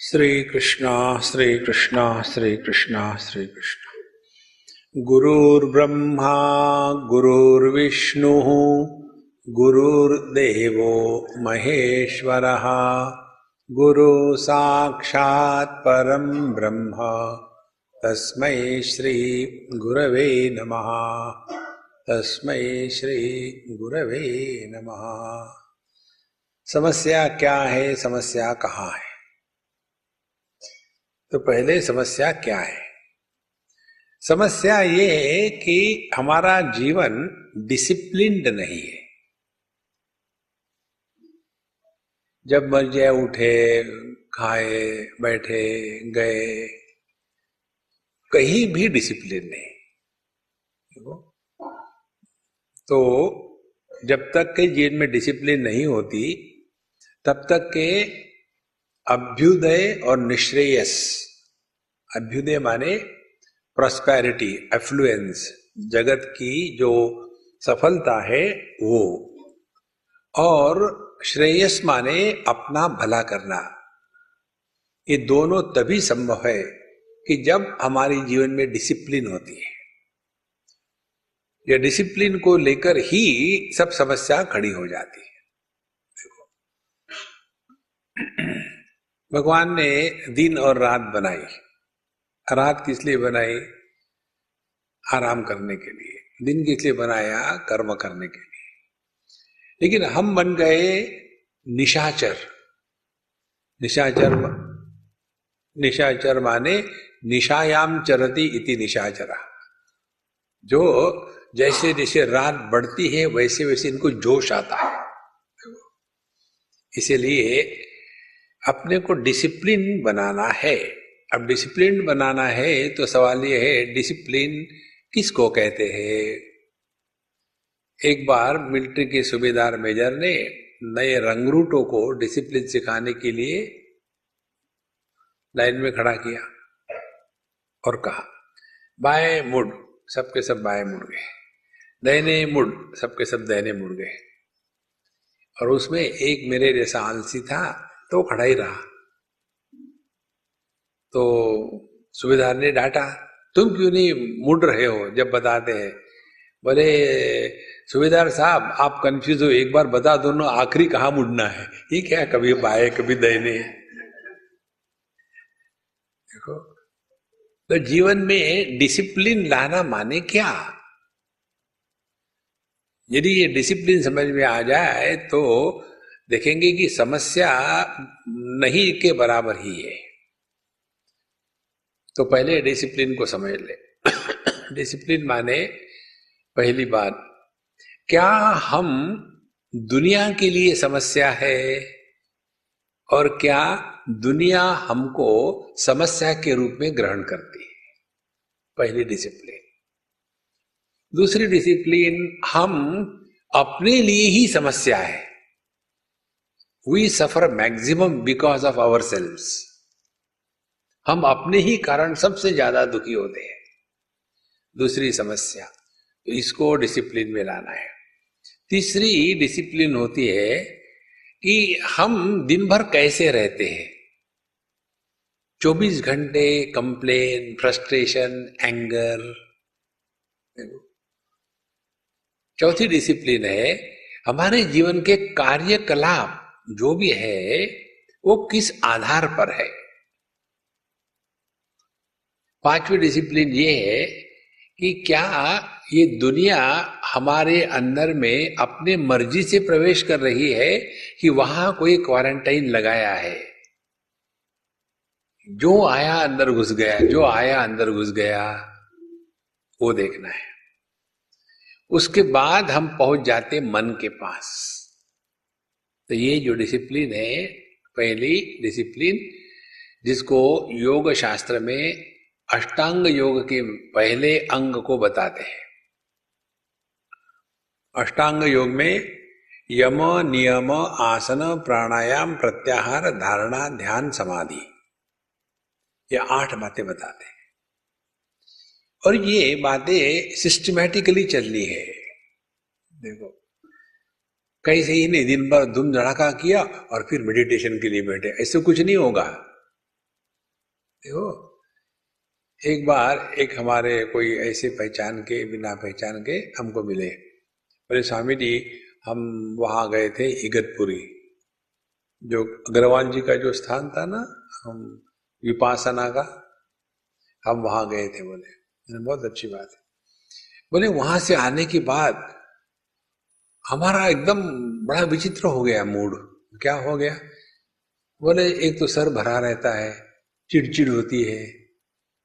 श्री कृष्णा श्री कृष्णा श्री कृष्णा श्री कृष्ण। गुरुर्ब्रह्मा गुरुर्विष्णु गुरुर्देवो महेश्वरः गुरु साक्षात् परं ब्रह्म तस्मै श्री गुरवे नमः। तस्मै श्री गुरवे नमः। समस्या क्या है, समस्या कहाँ है? तो पहले समस्या क्या है? समस्या ये है कि हमारा जीवन डिसिप्लिन्ड नहीं है। जब मर्जी उठे, खाए, बैठे, गए, कहीं भी डिसिप्लिन नहीं। तो जब तक के जीवन में डिसिप्लिन नहीं होती तब तक के अभ्युदय और निश्रेयस, अभ्युदय माने प्रॉस्पेरिटी, एफ्लुएंस, जगत की जो सफलता है वो, और श्रेयस माने अपना भला करना, ये दोनों तभी संभव है कि जब हमारे जीवन में डिसिप्लिन होती है। ये डिसिप्लिन को लेकर ही सब समस्या खड़ी हो जाती है। भगवान ने दिन और रात बनाई। रात किस लिए बनाई? आराम करने के लिए। दिन किस लिए बनाया? कर्म करने के लिए। लेकिन हम बन गए निशाचर। निशाचर, निशाचर माने निशायाम चरति इति निशाचरा। जो जैसे जैसे रात बढ़ती है वैसे वैसे इनको जोश आता है। इसीलिए अपने को डिसिप्लिन बनाना है। अब डिसिप्लिन बनाना है तो सवाल ये है, डिसिप्लिन किसको कहते हैं? एक बार मिलिट्री के सूबेदार मेजर ने नए रंगरूटों को डिसिप्लिन सिखाने के लिए लाइन में खड़ा किया और कहा, बाएं मुड़। सबके सब बाएं मुड़ गए। दाहिने मुड़। सबके सब दाहिने मुड़ गए। और उसमें एक मेरे जैसा आलसी था तो खड़ा ही रहा। तो सूबेदार ने डांटा, तुम क्यों नहीं मुड़ रहे हो जब बताते हैं? बोले, सूबेदार साहब आप कंफ्यूज हो, एक बार बता दो ना आखिरी कहाँ मुड़ना है। ये क्या, कभी बाएं कभी दाहिने। देखो, तो जीवन में डिसिप्लिन लाना माने क्या? यदि ये डिसिप्लिन समझ में आ जाए तो देखेंगे कि समस्या नहीं के बराबर ही है। तो पहले डिसिप्लिन को समझ ले। डिसिप्लिन माने पहली बात, क्या हम दुनिया के लिए समस्या है और क्या दुनिया हमको समस्या के रूप में ग्रहण करती है? पहली डिसिप्लिन। दूसरी डिसिप्लिन, हम अपने लिए ही समस्या है। We suffer maximum because of our selves. हम अपने ही कारण सबसे ज्यादा दुखी होते हैं। दूसरी समस्या, तो इसको डिसिप्लिन में लाना है। तीसरी डिसिप्लिन होती है कि हम दिन भर कैसे रहते हैं। 24 घंटे कंप्लेन, फ्रस्ट्रेशन, एंगर। चौथी डिसिप्लिन है, हमारे जीवन के कार्यकलाप जो भी है वो किस आधार पर है। पांचवी डिसिप्लिन ये है कि क्या ये दुनिया हमारे अंदर में अपने मर्जी से प्रवेश कर रही है कि वहां कोई क्वारंटाइन लगाया है। जो आया अंदर घुस गया, जो आया अंदर घुस गया, वो देखना है। उसके बाद हम पहुंच जाते मन के पास। तो ये जो डिसिप्लिन है, पहली डिसिप्लिन, जिसको योग शास्त्र में अष्टांग योग के पहले अंग को बताते हैं। अष्टांग योग में यम, नियम, आसन, प्राणायाम, प्रत्याहार, धारणा, ध्यान, समाधि, ये 8 बातें बताते हैं। और ये बातें सिस्टमैटिकली चलनी है। देखो, कैसे ही नहीं दिन भर धूम धड़ाका किया और फिर मेडिटेशन के लिए बैठे, ऐसे कुछ नहीं होगा। देखो, एक बार एक हमारे कोई ऐसे पहचान के, बिना पहचान के हमको मिले, बोले स्वामी जी हम वहां गए थे इगतपुरी, जो अग्रवाल जी का जो स्थान था ना, हम विपासना का, हम वहां गए थे। बोले बहुत अच्छी बात है। बोले वहां से आने के बाद हमारा एकदम बड़ा विचित्र हो गया मूड। क्या हो गया? बोले एक तो सर भरा रहता है, चिड़चिड़ होती है,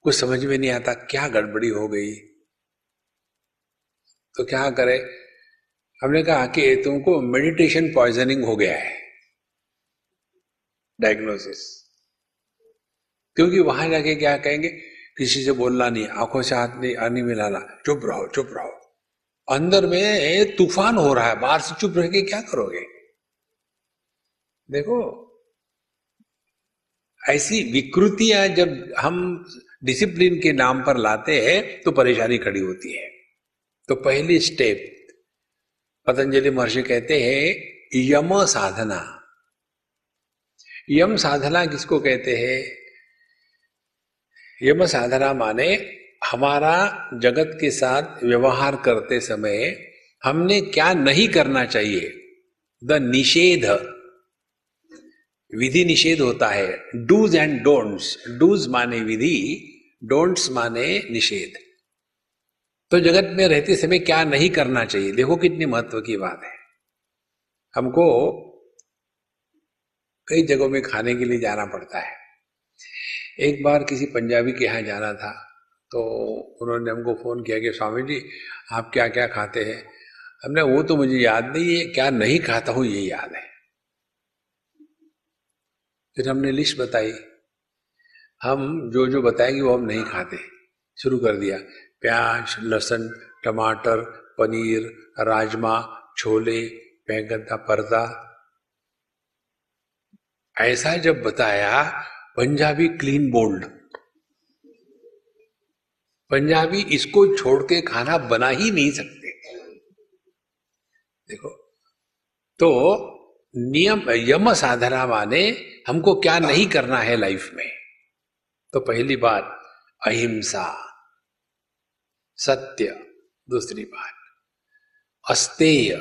कुछ समझ में नहीं आता क्या गड़बड़ी हो गई, तो क्या करे। हमने कहा कि तुमको मेडिटेशन पॉइजनिंग हो गया है, डायग्नोसिस। क्योंकि वहां जाके क्या कहेंगे, किसी से बोलना नहीं, आंखों से हाथ नहीं मिलाना, चुप रहो चुप रहो। अंदर में तूफान हो रहा है, बाहर से चुप रह के क्या करोगे? देखो, ऐसी विकृतियां जब हम डिसिप्लिन के नाम पर लाते हैं तो परेशानी खड़ी होती है। तो पहली स्टेप पतंजलि महर्षि कहते हैं यम साधना। यम साधना किसको कहते हैं? यम साधना माने हमारा जगत के साथ व्यवहार करते समय हमने क्या नहीं करना चाहिए, द निषेध। विधि निषेध होता है, डूज एंड डोंट्स। डूज माने विधि, डोंट्स माने निषेध। तो जगत में रहते समय क्या नहीं करना चाहिए, देखो कितनी महत्व की बात है। हमको कई जगहों में खाने के लिए जाना पड़ता है। एक बार किसी पंजाबी के यहाँ जाना था, तो उन्होंने हमको फोन किया कि स्वामी जी आप क्या क्या खाते हैं। हमने वो तो मुझे याद नहीं है, क्या नहीं खाता हूं ये याद है। फिर हमने लिस्ट बताई, हम जो जो बताएंगे वो हम नहीं खाते। शुरू कर दिया, प्याज, लहसुन, टमाटर, पनीर, राजमा, छोले, बैंगन का भरता। ऐसा जब बताया, पंजाबी क्लीन बोल्ड, पंजाबी इसको छोड़ के खाना बना ही नहीं सकते। देखो, तो नियम यम साधना माने हमको क्या नहीं करना है लाइफ में। तो पहली बात अहिंसा, सत्य। दूसरी बात अस्तेय।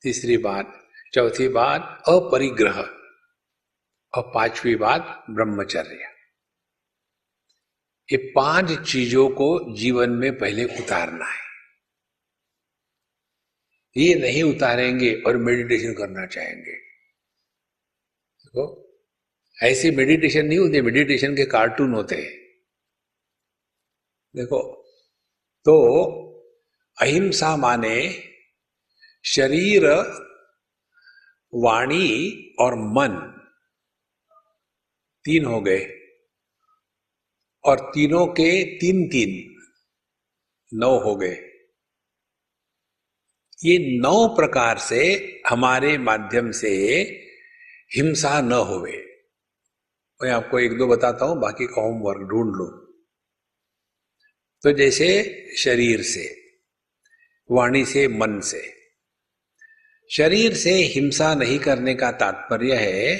तीसरी बात, चौथी बात अपरिग्रह, और पांचवी बात ब्रह्मचर्य। ये 5 चीजों को जीवन में पहले उतारना है। ये नहीं उतारेंगे और मेडिटेशन करना चाहेंगे, देखो ऐसे मेडिटेशन नहीं होते, मेडिटेशन के कार्टून होते हैं। देखो, तो अहिंसा माने शरीर, वाणी और मन, 3 हो गए, और तीनों के 3 9 हो गए। ये 9 प्रकार से हमारे माध्यम से हिंसा न होवे। मैं आपको 1-2 बताता हूं, बाकी का होमवर्क ढूंढ लो। तो जैसे शरीर से, वाणी से, मन से। शरीर से हिंसा नहीं करने का तात्पर्य है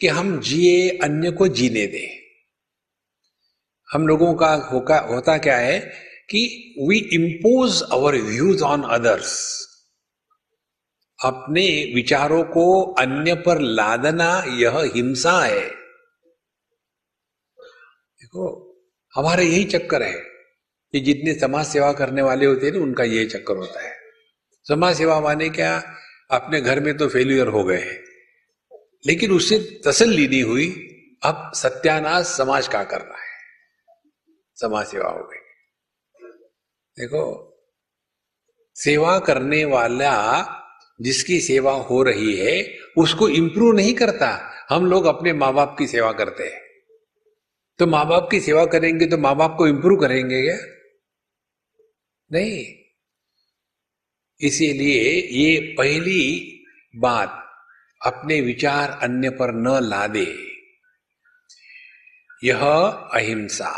कि हम जिए, अन्य को जीने दें। हम लोगों का होता क्या है कि we impose our views on others. अपने विचारों को अन्य पर लादना, यह हिंसा है। देखो, हमारा यही चक्कर है कि जितने समाज सेवा करने वाले होते हैं ना, उनका यही चक्कर होता है। समाज सेवा माने क्या, अपने घर में तो फेल्यूर हो गए, लेकिन उससे तसल्ली नहीं हुई, अब सत्यानाश समाज का करना है, समाज सेवा हो गई। देखो, सेवा करने वाला जिसकी सेवा हो रही है उसको इंप्रूव नहीं करता। हम लोग अपने माँ बाप की सेवा करते हैं, तो माँ बाप की सेवा करेंगे तो माँ बाप को इंप्रूव करेंगे क्या? नहीं। इसीलिए ये पहली बात, अपने विचार अन्य पर न लादे, यह अहिंसा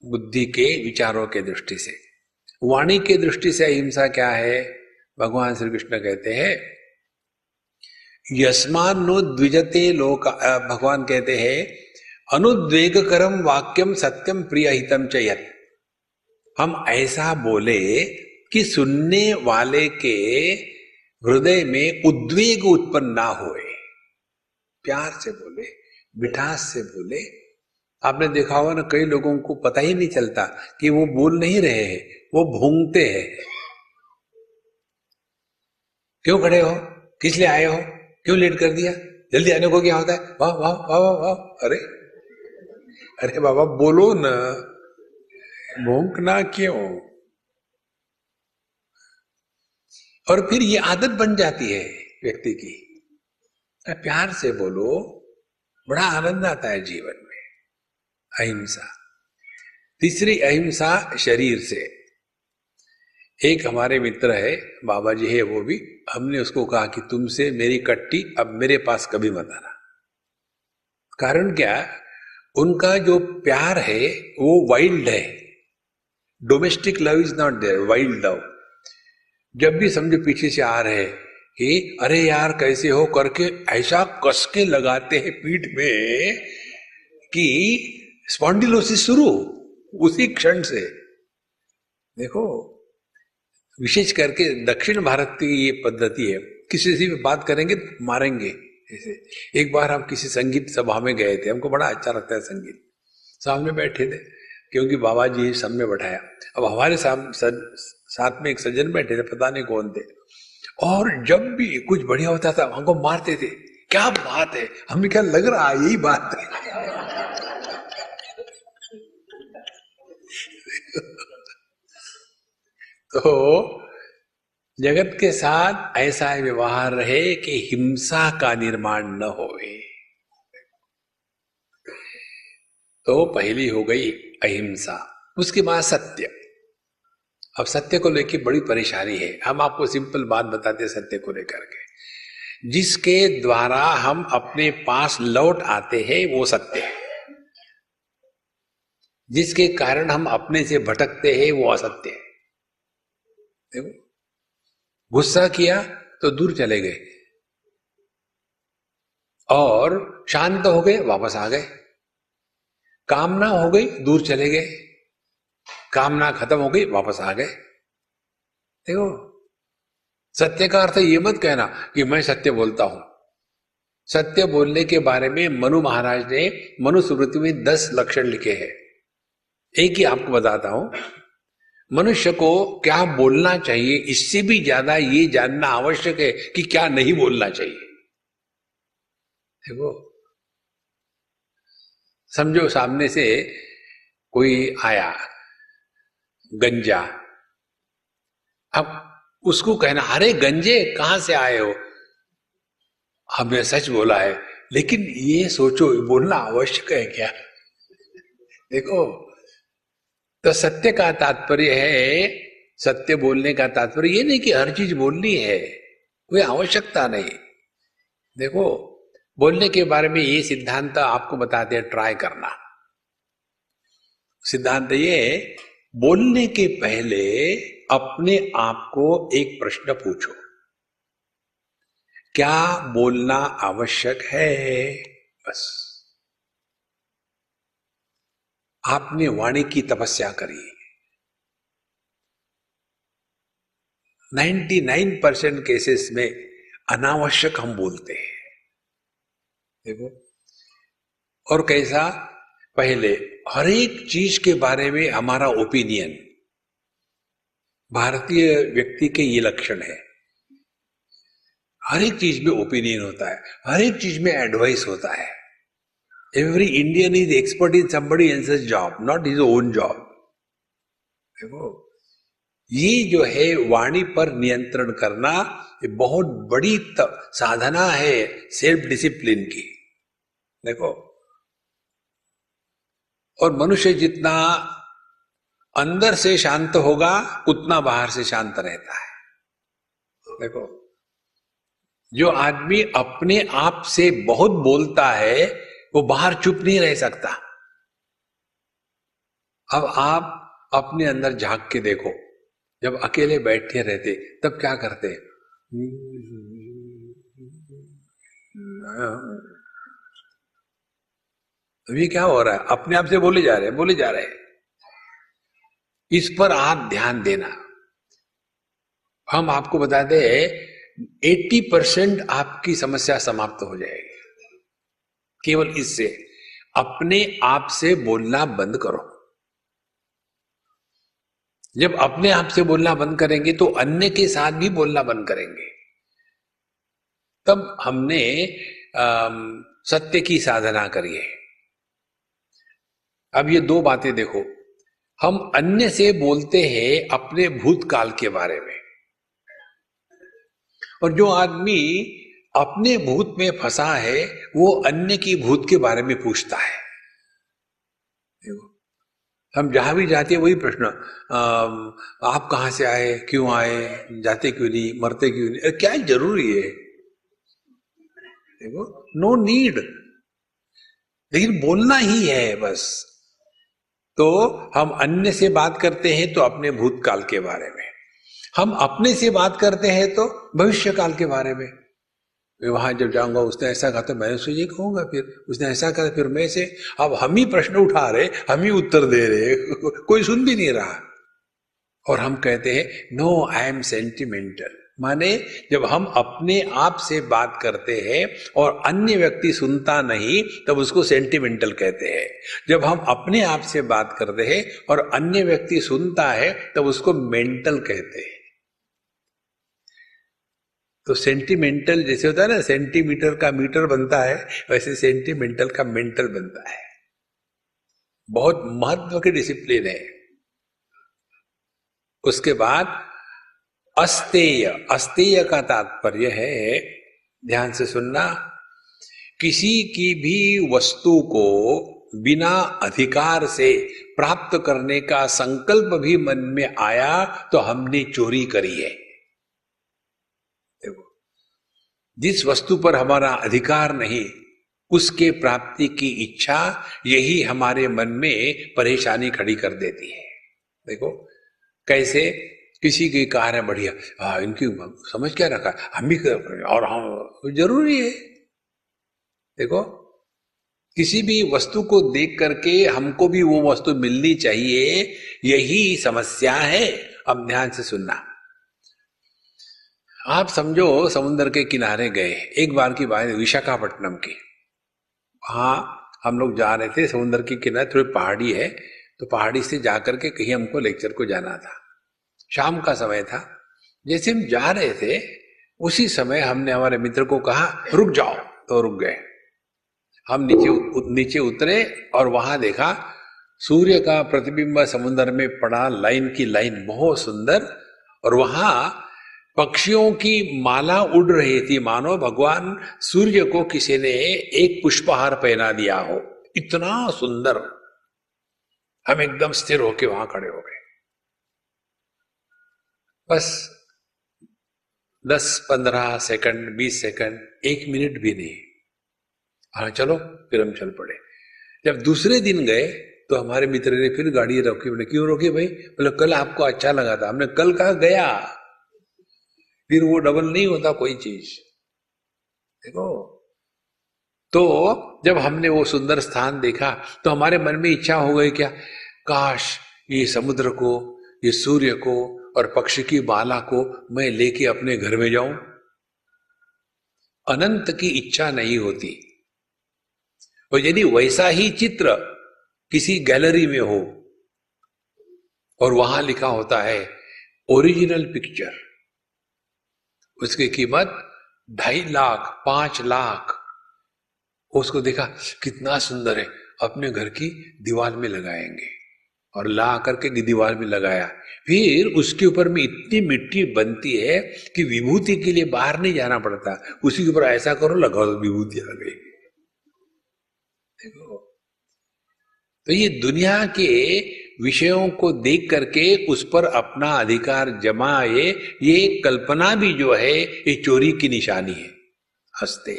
बुद्धि के विचारों के दृष्टि से। वाणी के दृष्टि से अहिंसा क्या है? भगवान श्री कृष्ण कहते हैं यस्मान नो द्विजते लोक, भगवान कहते हैं अनुद्वेगकरम वाक्यम सत्यम प्रिय हितम च यत्। हम ऐसा बोले कि सुनने वाले के हृदय में उद्वेग उत्पन्न ना होए, प्यार से बोले, मिठास से बोले। आपने देखा होगा ना, कई लोगों को पता ही नहीं चलता कि वो बोल नहीं रहे हैं, वो भूंगते हैं। क्यों खड़े हो, किस लिए आए हो, क्यों लेट कर दिया, जल्दी आने को क्या होता है, वाह वाह वाह वाह वाह। अरे अरे बाबा बोलो ना, भौंकना क्यों। और फिर ये आदत बन जाती है व्यक्ति की। प्यार से बोलो, बड़ा आनंद आता है जीवन में। अहिंसा। तीसरी अहिंसा शरीर से। एक हमारे मित्र है, बाबा जी है वो भी, हमने उसको कहा कि तुमसे मेरी कट्टी अब मेरे पास कभी मत आना। कारण क्या, उनका जो प्यार है वो वाइल्ड है, domestic love is not there, wild love. जब भी समझो पीछे से आ रहे कि अरे यार कैसे हो करके ऐसा कस के लगाते हैं पीठ में कि स्पॉन्डिलोसिस शुरू उसी क्षण से। देखो, विशेष करके दक्षिण भारत की ये पद्धति है, किसी से भी बात करेंगे तो मारेंगे ऐसे। एक बार हम किसी संगीत सभा में गए थे, हमको बड़ा अच्छा लगता है संगीत, सामने बैठे थे क्योंकि बाबा जी सब में बैठाया। अब हमारे साथ में एक सज्जन बैठे थे, पता नहीं कौन थे, और जब भी कुछ बढ़िया होता था हमको मारते थे। क्या बात है, हमें क्या लग रहा है यही बात है। तो जगत के साथ ऐसा व्यवहार रहे कि हिंसा का निर्माण न होवे। तो पहली हो गई अहिंसा। उसके बाद सत्य। अब सत्य को लेकर बड़ी परेशानी है, हम आपको सिंपल बात बताते हैं सत्य को लेकर के। जिसके द्वारा हम अपने पास लौट आते हैं वो सत्य है, जिसके कारण हम अपने से भटकते हैं वो असत्य है। देखो, गुस्सा किया तो दूर चले गए, और शांत हो गए वापस आ गए। कामना हो गई दूर चले गए, कामना खत्म हो गई वापस आ गए। देखो, सत्य का अर्थ ये मत कहना कि मैं सत्य बोलता हूं। सत्य बोलने के बारे में मनु महाराज ने मनुस्मृति में 10 लक्षण लिखे हैं। एक ही आपको बताता हूं। मनुष्य को क्या बोलना चाहिए, इससे भी ज्यादा ये जानना आवश्यक है कि क्या नहीं बोलना चाहिए। देखो, समझो सामने से कोई आया गंजा, अब उसको कहना अरे गंजे कहां से आए हो, हमने सच बोला है, लेकिन ये सोचो बोलना आवश्यक है क्या। देखो, तो सत्य का तात्पर्य है, सत्य बोलने का तात्पर्य ये नहीं कि हर चीज बोलनी है, कोई आवश्यकता नहीं। देखो, बोलने के बारे में ये सिद्धांत आपको बताते हैं, ट्राई करना। सिद्धांत ये, बोलने के पहले अपने आप को एक प्रश्न पूछो, क्या बोलना आवश्यक है। बस, आपने वाणी की तपस्या करी। 99% केसेस में अनावश्यक हम बोलते हैं। देखो, और कैसा, पहले हर एक चीज के बारे में हमारा ओपिनियन, भारतीय व्यक्ति के ये लक्षण है, हर एक चीज में ओपिनियन होता है, हर एक चीज में एडवाइस होता है। Every Indian is expert in somebody else's job, not his own job. देखो, ये जो है वाणी पर नियंत्रण करना, ये बहुत बड़ी साधना है सेल्फ डिसिप्लिन की। देखो, और मनुष्य जितना अंदर से शांत होगा उतना बाहर से शांत रहता है। देखो, जो आदमी अपने आप से बहुत बोलता है वो बाहर चुप नहीं रह सकता। अब आप अपने अंदर झांक के देखो, जब अकेले बैठे रहते तब क्या करते, अभी क्या हो रहा है, अपने आप से बोले जा रहे हैं, बोले जा रहे हैं। इस पर आप ध्यान देना। हम आपको बता दें 80% आपकी समस्या समाप्त हो जाएगी केवल इससे। अपने आप से बोलना बंद करो। जब अपने आप से बोलना बंद करेंगे तो अन्य के साथ भी बोलना बंद करेंगे। तब हमने सत्य की साधना करी है। अब ये दो बातें देखो, हम अन्य से बोलते हैं अपने भूतकाल के बारे में, और जो आदमी अपने भूत में फंसा है वो अन्य की भूत के बारे में पूछता है। हम जहां भी जाते हैं वही प्रश्न, आप कहां से आए, क्यों आए, जाते क्यों नहीं, मरते क्यों नहीं, क्या जरूरी है? देखो, नो नीड, लेकिन बोलना ही है बस। तो हम अन्य से बात करते हैं तो अपने भूतकाल के बारे में, हम अपने से बात करते हैं तो भविष्य काल के बारे में। वहां जब जाऊंगा उसने ऐसा कहा तो मैं उससे ये कहूंगा, फिर उसने ऐसा कहा फिर मैं से। अब हम ही प्रश्न उठा रहे, हम ही उत्तर दे रहे, कोई सुन भी नहीं रहा। और हम कहते हैं नो आई एम सेंटिमेंटल। माने जब हम अपने आप से बात करते हैं और अन्य व्यक्ति सुनता नहीं तब उसको सेंटिमेंटल कहते हैं। जब हम अपने आप से बात करते हैं और अन्य व्यक्ति सुनता है तब उसको मेंटल कहते हैं। तो सेंटिमेंटल जैसे होता है ना, सेंटीमीटर का मीटर बनता है, वैसे सेंटिमेंटल का मेंटल बनता है। बहुत महत्व की डिसिप्लिन है। उसके बाद अस्तेय, अस्तेय का तात्पर्य है, ध्यान से सुनना, किसी की भी वस्तु को बिना अधिकार से प्राप्त करने का संकल्प भी मन में आया तो हमने चोरी करी है। देखो, जिस वस्तु पर हमारा अधिकार नहीं उसके प्राप्ति की इच्छा, यही हमारे मन में परेशानी खड़ी कर देती है। देखो कैसे, किसी की कार है बढ़िया, इनकी समझ क्या रखा, हम भी और हम जरूरी है। देखो, किसी भी वस्तु को देख करके हमको भी वो वस्तु मिलनी चाहिए, यही समस्या है। अब ध्यान से सुनना। आप समझो समुद्र के किनारे गए, एक बार की बात है विशाखापट्टनम की। हाँ, हम लोग जा रहे थे समुद्र के किनारे, थोड़ी पहाड़ी है, तो पहाड़ी से जाकर के कहीं हमको लेक्चर को जाना था। शाम का समय था। जैसे हम जा रहे थे उसी समय हमने हमारे मित्र को कहा रुक जाओ, तो रुक गए। हम नीचे उतरे और वहां देखा सूर्य का प्रतिबिंब समुद्र में पड़ा, लाइन की लाइन, बहुत सुंदर। और वहां पक्षियों की माला उड़ रही थी, मानो भगवान सूर्य को किसी ने एक पुष्पहार पहना दिया हो, इतना सुंदर। हम एकदम स्थिर होके वहां खड़े हो गए। बस 10-15 सेकंड, 20 सेकंड, 1 मिनट भी नहीं। हाँ चलो, फिर हम चल पड़े। जब दूसरे दिन गए तो हमारे मित्र ने फिर गाड़ी रोकी। बोले क्यों रोकी भाई? बोले कल आपको अच्छा लगा था। हमने कल कहा गया, फिर वो डबल नहीं होता कोई चीज। देखो, तो जब हमने वो सुंदर स्थान देखा तो हमारे मन में इच्छा हो गई क्या, काश ये समुद्र को, ये सूर्य को और पक्षी की माला को मैं लेके अपने घर में जाऊं। अनंत की इच्छा नहीं होती। और यदि वैसा ही चित्र किसी गैलरी में हो और वहां लिखा होता है ओरिजिनल पिक्चर, उसकी कीमत 2.5 लाख 5 लाख, उसको देखा कितना सुंदर है, अपने घर की दीवार में लगाएंगे। और ला करके दीवार में लगाया, फिर उसके ऊपर में इतनी मिट्टी बनती है कि विभूति के लिए बाहर नहीं जाना पड़ता, उसी के ऊपर ऐसा करो लगाओ तो विभूति आ गई। देखो, तो ये दुनिया के विषयों को देख करके उस पर अपना अधिकार जमाए, ये कल्पना भी जो है ये चोरी की निशानी है। हंसते।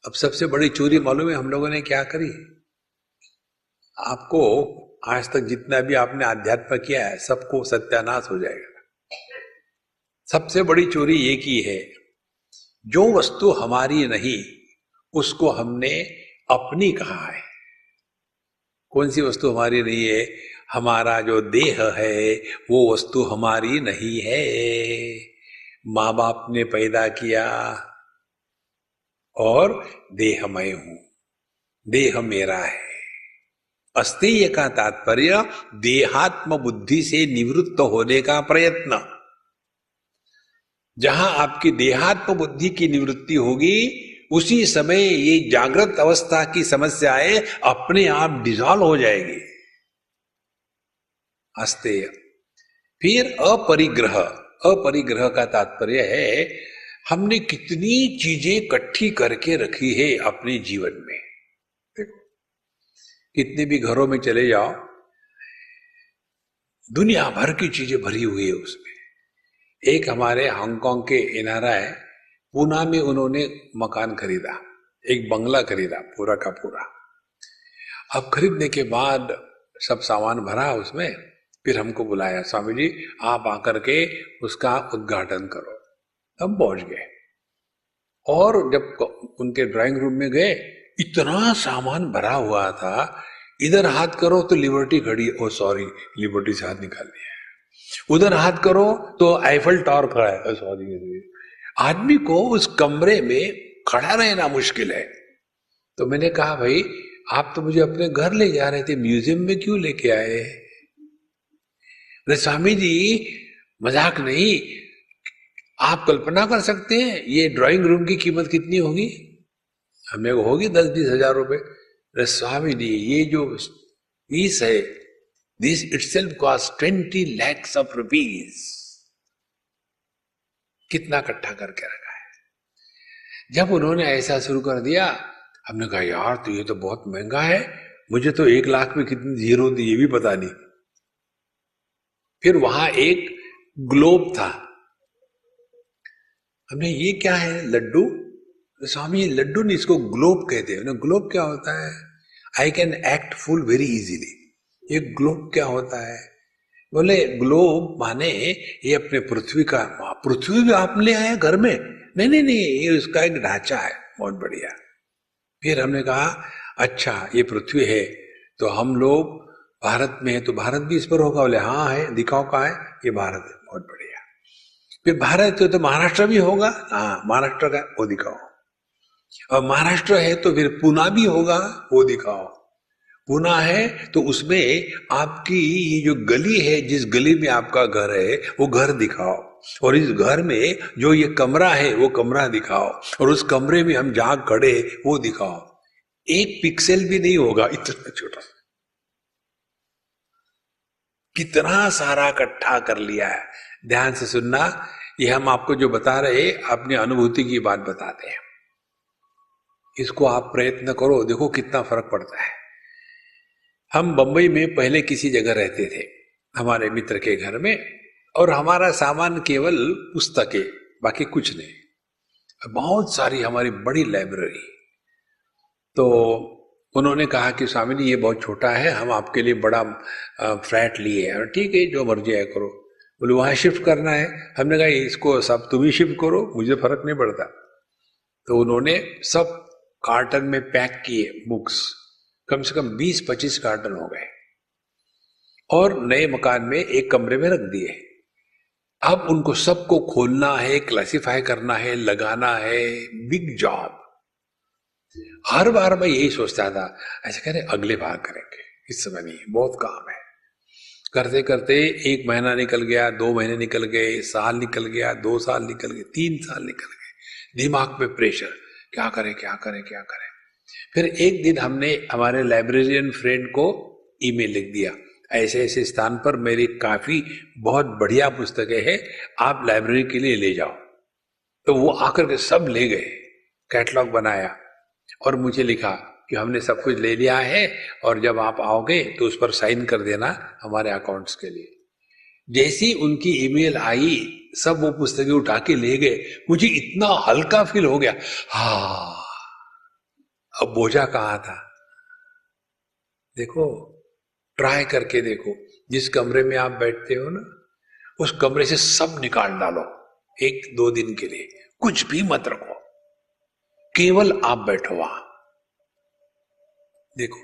अब सबसे बड़ी चोरी मालूम है हम लोगों ने क्या करी? आपको आज तक जितना भी आपने आध्यात्म किया है सबको सत्यानाश हो जाएगा। सबसे बड़ी चोरी ये की है, जो वस्तु हमारी नहीं उसको हमने अपनी कहाँ है? कौन सी वस्तु हमारी नहीं है? हमारा जो देह है वो वस्तु हमारी नहीं है। माँ बाप ने पैदा किया और देह मैं हूं, देह मेरा है। अस्तेय का तात्पर्य देहात्म बुद्धि से निवृत्त होने का प्रयत्न। जहां आपकी देहात्म बुद्धि की निवृत्ति होगी उसी समय ये जागृत अवस्था की समस्याएं अपने आप डिसॉल्व हो जाएगी। अस्तेय। फिर अपरिग्रह। अपरिग्रह का तात्पर्य है हमने कितनी चीजें इकट्ठी करके रखी है अपने जीवन में। देखो, कितने भी घरों में चले जाओ, दुनिया भर की चीजें भरी हुई है उसमें। एक हमारे हांगकांग के एनआरआई, पूना में उन्होंने मकान खरीदा, एक बंगला खरीदा पूरा का पूरा। अब खरीदने के बाद सब सामान भरा उसमें, फिर हमको बुलाया, स्वामी जी आप आकर के उसका उद्घाटन करो। हम पहुंच गए और जब उनके ड्राइंग रूम में गए, इतना सामान भरा हुआ था, इधर हाथ करो तो लिबर्टी खड़ी, ओ सॉरी लिबर्टी से हाथ निकाल दिया, उधर हाथ करो तो आईफल टावर खड़ा है, सॉरी। आदमी को उस कमरे में खड़ा रहना मुश्किल है। तो मैंने कहा भाई आप तो मुझे अपने घर ले जा रहे थे, म्यूजियम में क्यों लेके आए? अरे स्वामी जी मजाक नहीं, आप कल्पना कर सकते हैं ये ड्राइंग रूम की कीमत कितनी होगी? हमने को होगी 10-20 हजार रुपए। अरे स्वामी जी ये जो पीस है, this itself cost 20 lakhs of rupees। कितना इकट्ठा करके रखा है। जब उन्होंने ऐसा शुरू कर दिया, हमने कहा यार तो ये तो बहुत महंगा है, मुझे तो 1 लाख में कितनी जीरो थी ये भी पता नहीं। फिर वहां एक ग्लोब था, हमने ये क्या है, लड्डू? स्वामी ये लड्डू नहीं, इसको ग्लोब कहते हैं। ग्लोब क्या होता है? I can act full very easily. ये ग्लोब क्या होता है? बोले ग्लोब माने ये अपने पृथ्वी का, पृथ्वी भी आप ले आए घर में? नहीं नहीं नहीं, ये उसका एक ढांचा है बहुत बढ़िया। फिर हमने कहा अच्छा ये पृथ्वी है तो हम लोग भारत में है तो भारत भी इस पर होगा? बोले हाँ है, दिखाओ कहाँ है? ये भारत है, बहुत बढ़िया। फिर भारत है तो महाराष्ट्र भी होगा? हाँ महाराष्ट्र का, वो दिखाओ। और महाराष्ट्र है तो फिर पुणे भी होगा, वो दिखाओ। पुणे है तो उसमें आपकी ये जो गली है, जिस गली में आपका घर है वो घर दिखाओ। और इस घर में जो ये कमरा है वो कमरा दिखाओ। और उस कमरे में हम जहां खड़े वो दिखाओ। 1 पिक्सल भी नहीं होगा, इतना छोटा। कितना सारा इकट्ठा कर लिया है। ध्यान से सुनना, ये हम आपको जो बता रहे अपनी अनुभूति की बात बताते हैं। इसको आप प्रयत्न करो, देखो कितना फर्क पड़ता है। हम बंबई में पहले किसी जगह रहते थे, हमारे मित्र के घर में, और हमारा सामान केवल पुस्तकें, बाकी कुछ नहीं। बहुत सारी हमारी बड़ी लाइब्रेरी। तो उन्होंने कहा कि स्वामी जी ये बहुत छोटा है, हम आपके लिए बड़ा फ्लैट लिए हैं। और ठीक है जो मर्जी है करो। बोले वहां शिफ्ट करना है? हमने कहा इसको सब तुम ही शिफ्ट करो, मुझे फर्क नहीं पड़ता। तो उन्होंने सब कार्टन में पैक किए बुक्स, कम से कम 20-25 कार्टन हो गए, और नए मकान में एक कमरे में रख दिए। अब उनको सबको खोलना है, क्लासिफाई करना है, लगाना है, बिग जॉब। हर बार मैं यही सोचता था ऐसे करें, अगले बार करेंगे, इस समय नहीं, बहुत काम है। करते करते 1 महीना निकल गया, 2 महीने निकल गए, साल निकल गया, 2 साल निकल गए, 3 साल निकल गए। दिमाग पे प्रेशर, क्या करें क्या करें क्या करें। फिर एक दिन हमने हमारे लाइब्रेरियन फ्रेंड को ईमेल लिख दिया, ऐसे ऐसे स्थान पर मेरी काफी बहुत बढ़िया पुस्तकें हैं, आप लाइब्रेरी के लिए ले जाओ। तो वो आकर के सब ले गए, कैटलॉग बनाया और मुझे लिखा कि हमने सब कुछ ले लिया है और जब आप आओगे तो उस पर साइन कर देना हमारे अकाउंट्स के लिए। जैसी उनकी ईमेल आई, सब वो पुस्तकें उठा के ले गए। मुझे इतना हल्का फील हो गया, हाँ अब बोझा कहाँ था। देखो, ट्राई करके देखो, जिस कमरे में आप बैठते हो ना, उस कमरे से सब निकाल डालो 1-2 दिन के लिए, कुछ भी मत रखो, केवल आप बैठो वहां। देखो,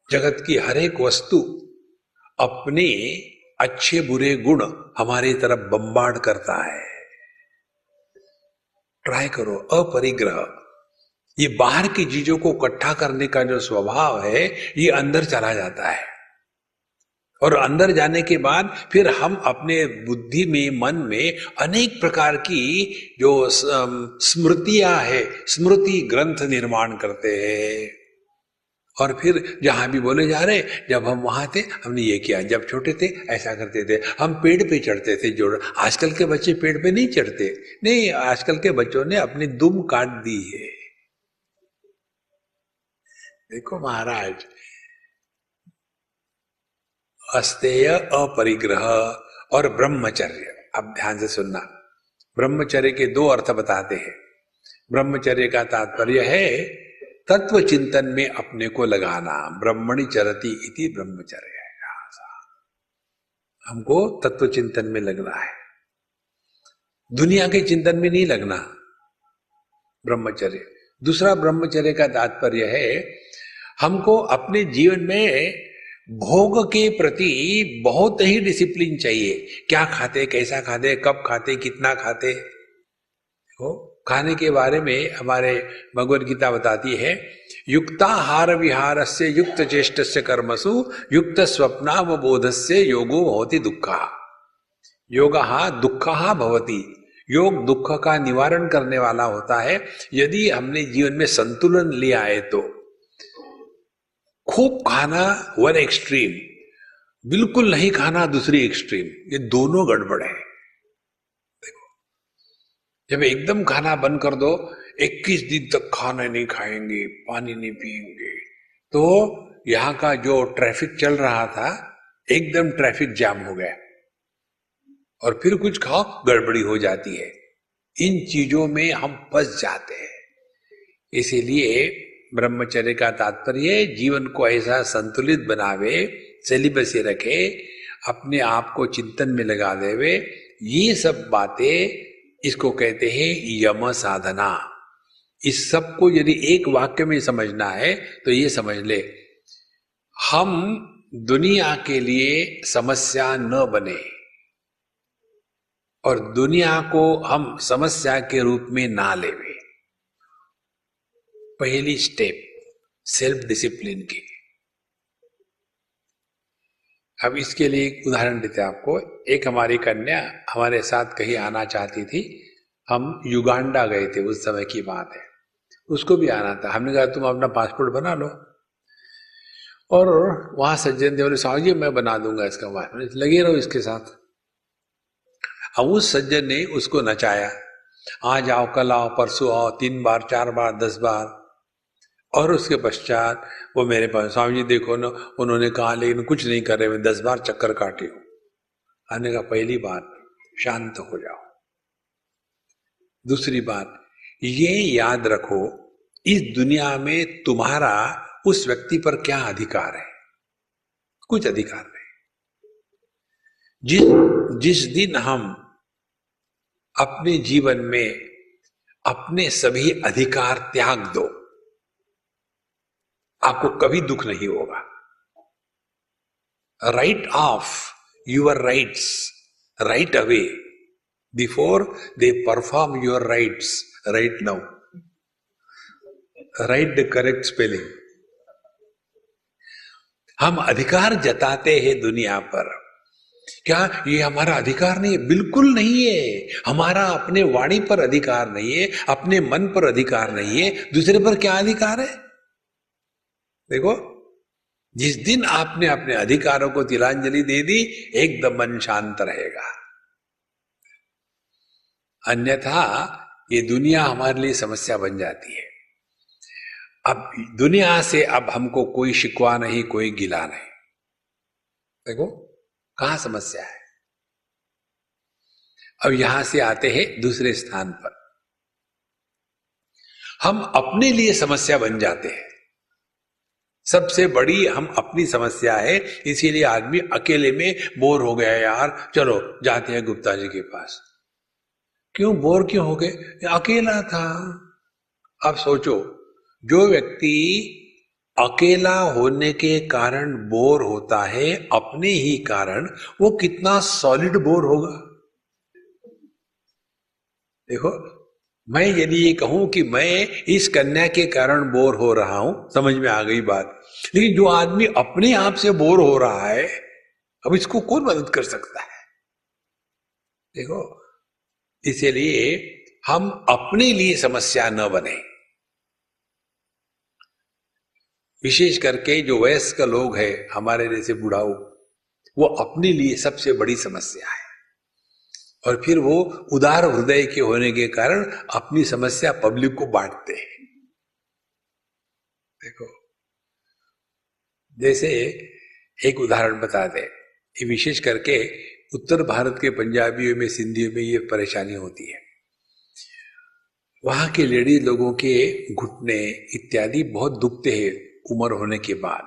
जगत की हर एक वस्तु अपने अच्छे बुरे गुण हमारी तरफ बम्बार्ड करता है। ट्राई करो, अपरिग्रह। ये बाहर की चीजों को इकट्ठा करने का जो स्वभाव है, ये अंदर चला जाता है, और अंदर जाने के बाद फिर हम अपने बुद्धि में, मन में अनेक प्रकार की जो स्मृतियां है, स्मृति ग्रंथ निर्माण करते हैं। और फिर जहां भी बोले जा रहे, जब हम वहां थे हमने ये किया, जब छोटे थे ऐसा करते थे, हम पेड़ पे चढ़ते थे। जोड़, आजकल के बच्चे पेड़ पे नहीं चढ़ते। नहीं, आजकल के बच्चों ने अपनी दुम काट दी है। देखो महाराज, अस्तेय, अपरिग्रह और ब्रह्मचर्य। अब ध्यान से सुनना, ब्रह्मचर्य के दो अर्थ बताते हैं। ब्रह्मचर्य का तात्पर्य है तत्व चिंतन में अपने को लगाना। ब्रह्मणि चरति इति ब्रह्मचर्य है। हमको तत्व चिंतन में लगना है, दुनिया के चिंतन में नहीं लगना। ब्रह्मचर्य। दूसरा ब्रह्मचर्य का तात्पर्य है हमको अपने जीवन में भोग के प्रति बहुत ही डिसिप्लिन चाहिए। क्या खाते, कैसा खाते, कब खाते, कितना खाते। देखो, खाने के बारे में हमारे भगवद गीता बताती है, युक्ताहार विहारस्य युक्त चेष्टस्य कर्मसु युक्त स्वप्नावबोधस्य योगो भवति दुःखः। योगः दुःखः भवति। योग दुख का निवारण करने वाला होता है। यदि हमने जीवन में संतुलन लिया है तो खूब खाना वन एक्सट्रीम, बिल्कुल नहीं खाना दूसरी एक्सट्रीम, ये दोनों गड़बड़ है। देखो, जब एकदम खाना बंद कर दो, 21 दिन तक खाना नहीं खाएंगे, पानी नहीं पिएंगे, तो यहां का जो ट्रैफिक चल रहा था एकदम ट्रैफिक जाम हो गया, और फिर कुछ खाओ गड़बड़ी हो जाती है। इन चीजों में हम फंस जाते हैं। इसीलिए ब्रह्मचर्य का तात्पर्य जीवन को ऐसा संतुलित बनावे, सेलिबसी रखे, अपने आप को चिंतन में लगा देवे। ये सब बातें, इसको कहते हैं यम साधना। इस सब को यदि एक वाक्य में समझना है तो ये समझ ले, हम दुनिया के लिए समस्या न बने और दुनिया को हम समस्या के रूप में ना लेवे। पहली स्टेप सेल्फ डिसिप्लिन की। अब इसके लिए एक उदाहरण देते हैं आपको। एक हमारी कन्या हमारे साथ कहीं आना चाहती थी। हम युगांडा गए थे, उस समय की बात है। उसको भी आना था। हमने कहा तुम अपना पासपोर्ट बना लो। और वहां सज्जन थे, बोले साहब जी मैं बना दूंगा इसका पासपोर्ट, लगे रहो इसके साथ। अब उस सज्जन ने उसको नचाया, आज आओ, कल आओ, परसों आओ, 3 बार 4 बार 10 बार। और उसके पश्चात वो मेरे पास, स्वामी जी देखो ना, उन्होंने कहा लेकिन कुछ नहीं कर रहे, मैं 10 बार चक्कर काटी हूं। हमने कहा पहली बात, शांत हो जाओ। दूसरी बात, ये याद रखो इस दुनिया में तुम्हारा उस व्यक्ति पर क्या अधिकार है? कुछ अधिकार नहीं। जिस दिन हम अपने जीवन में अपने सभी अधिकार त्याग दो, आपको कभी दुख नहीं होगा। Right of your rights right away before they perform your rights right now. Right the correct spelling. हम अधिकार जताते हैं दुनिया पर, क्या ये हमारा अधिकार नहीं है? बिल्कुल नहीं है। हमारा अपने वाणी पर अधिकार नहीं है, अपने मन पर अधिकार नहीं है, दूसरे पर क्या अधिकार है? देखो, जिस दिन आपने अपने अधिकारों को तिलांजलि दे दी, एकदम मन शांत रहेगा। अन्यथा ये दुनिया हमारे लिए समस्या बन जाती है। अब दुनिया से अब हमको कोई शिकवा नहीं, कोई गिला नहीं। देखो कहां समस्या है। अब यहां से आते हैं दूसरे स्थान पर। हम अपने लिए समस्या बन जाते हैं। सबसे बड़ी हम अपनी समस्या है। इसीलिए आदमी अकेले में बोर हो गया, यार चलो जाते हैं गुप्ता जी के पास। क्यों बोर क्यों हो गए? अकेला था। अब सोचो, जो व्यक्ति अकेला होने के कारण बोर होता है अपने ही कारण, वो कितना सॉलिड बोर होगा। देखो, मैं यदि ये कहूं कि मैं इस कन्या के कारण बोर हो रहा हूं, समझ में आ गई बात। लेकिन जो आदमी अपने आप से बोर हो रहा है, अब इसको कौन मदद कर सकता है? देखो, इसीलिए हम अपने लिए समस्या न बने। विशेष करके जो वयस्क लोग हैं, हमारे जैसे बुढ़ाऊ, वो अपने लिए सबसे बड़ी समस्या है। और फिर वो उदार हृदय के होने के कारण अपनी समस्या पब्लिक को बांटते हैं। देखो, जैसे एक उदाहरण बता दें, ये विशेष करके उत्तर भारत के पंजाबियों में, सिंधियों में ये परेशानी होती है। वहां के लेडीज लोगों के घुटने इत्यादि बहुत दुखते हैं उम्र होने के बाद,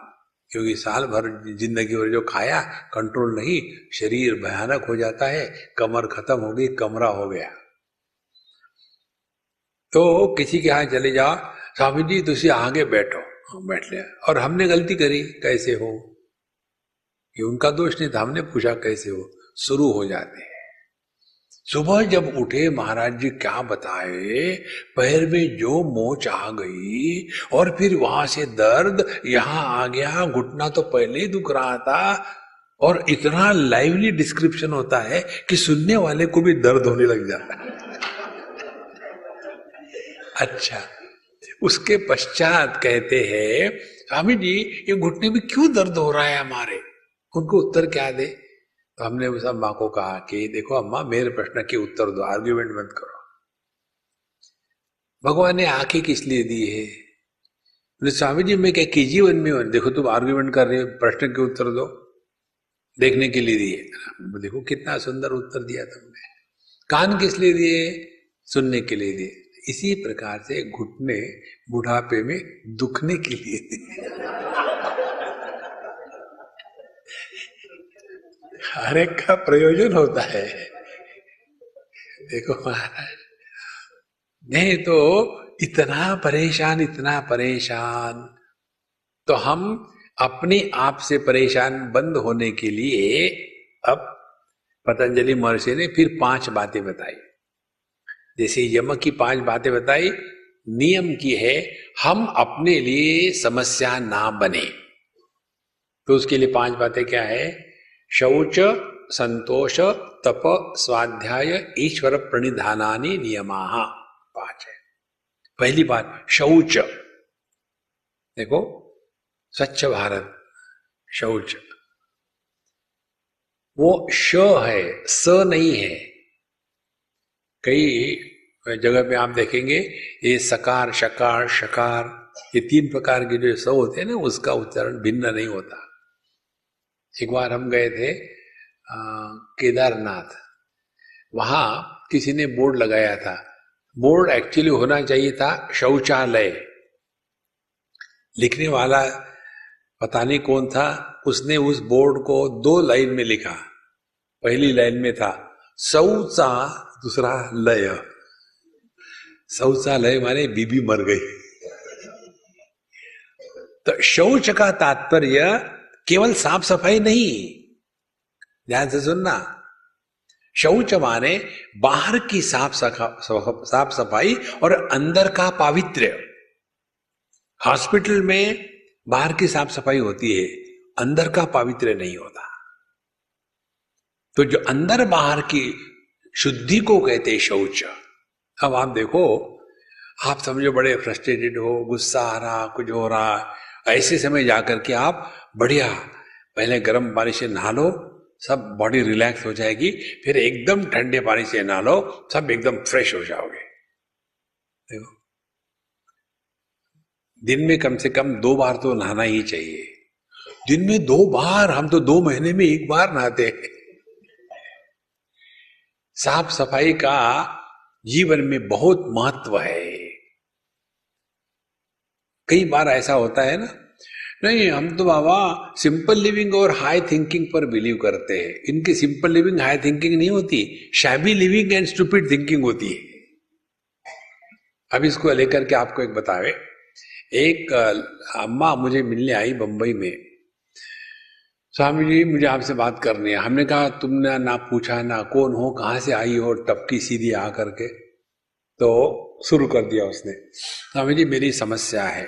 क्योंकि साल भर जिंदगी भर जो खाया कंट्रोल नहीं, शरीर भयानक हो जाता है, कमर खत्म हो गई, कमरा हो गया। तो किसी के यहाँ चले जाओ, स्वामी जी तुसी आगे बैठो, बैठ लिया, और हमने गलती करी, कैसे हो? ये उनका दोष नहीं था, हमने पूछा कैसे हो, शुरू हो जाते हैं। सुबह जब उठे, महाराज जी क्या बताए, पैर में जो मोच आ गई और फिर वहां से दर्द यहां आ गया, घुटना तो पहले ही दुख रहा था, और इतना लाइवली डिस्क्रिप्शन होता है कि सुनने वाले को भी दर्द होने लग जाता है। अच्छा, उसके पश्चात कहते हैं, स्वामी जी ये घुटने में क्यों दर्द हो रहा है हमारे? उनको उत्तर क्या दे? तो हमने उस अम्मा को कहा कि देखो अम्मा, मेरे प्रश्न के उत्तर दो, आर्ग्यूमेंट मत करो। भगवान ने आंखें किस लिए दी है? बोले स्वामी जी मैं क्या KG1 में हूं? देखो तुम आर्ग्यूमेंट कर रहे हो, प्रश्न के उत्तर दो, देखने के लिए दिए। देखो कितना सुंदर उत्तर दिया तुमने। कान किस लिए दिए? सुनने के लिए दिए। इसी प्रकार से घुटने बुढ़ापे में दुखने के लिए दिए। हर एक का प्रयोजन होता है। देखो महाराज, नहीं तो इतना परेशान, इतना परेशान। तो हम अपने आप से परेशान बंद होने के लिए अब पतंजलि महर्षि ने फिर 5 बातें बताई। जैसे यम की 5 बातें बताई, नियम की है हम अपने लिए समस्या ना बने। तो उसके लिए 5 बातें क्या है? शौच, संतोष, तप, स्वाध्याय, ईश्वर प्रणिधानानि नियमाः। 5 है। पहली बात शौच। देखो, स्वच्छ भारत, शौच, वो श है, स नहीं है। कई जगह पे आप देखेंगे ये सकार, शकार, शकार, ये 3 प्रकार के जो स होते हैं ना, उसका उच्चारण भिन्न नहीं होता। एक बार हम गए थे केदारनाथ, वहां किसी ने बोर्ड लगाया था। बोर्ड एक्चुअली होना चाहिए था शौचालय। लिखने वाला पता नहीं कौन था, उसने उस बोर्ड को 2 लाइन में लिखा। पहली लाइन में था शौचा, दूसरा लय। शौचालय माने बीबी मर गई। तो शौच का तात्पर्य केवल साफ सफाई नहीं, ध्यान से सुनना। शौच माने बाहर की साफ सफाई और अंदर का पावित्र्य। हॉस्पिटल में बाहर की साफ सफाई होती है, अंदर का पावित्र्य नहीं होता। तो जो अंदर बाहर की शुद्धि को कहते हैं शौच। अब आप देखो, आप समझो बड़े फ्रस्ट्रेटेड हो, गुस्सा आ रहा, कुछ हो रहा, ऐसे समय जाकर के आप बढ़िया पहले गर्म पानी से नहा लो, सब बॉडी रिलैक्स हो जाएगी, फिर एकदम ठंडे पानी से नहा लो, सब एकदम फ्रेश हो जाओगे। देखो, दिन में कम से कम 2 बार तो नहाना ही चाहिए। दिन में 2 बार, हम तो 2 महीने में 1 बार नहाते हैं। साफ सफाई का जीवन में बहुत महत्व है। कई बार ऐसा होता है ना, नहीं हम तो बाबा सिंपल लिविंग और हाई थिंकिंग पर बिलीव करते हैं। इनकी सिंपल लिविंग हाई थिंकिंग नहीं होती, shabby living and stupid thinking होती है। अब इसको लेकर के आपको एक बतावे, एक अम्मा मुझे मिलने आई बंबई में। स्वामी जी मुझे आपसे बात करनी है। हमने कहा तुमने ना पूछा ना कौन हो, कहाँ से आई हो, टपकी सीधी आ करके। तो शुरू कर दिया उसने, स्वामी जी मेरी समस्या है।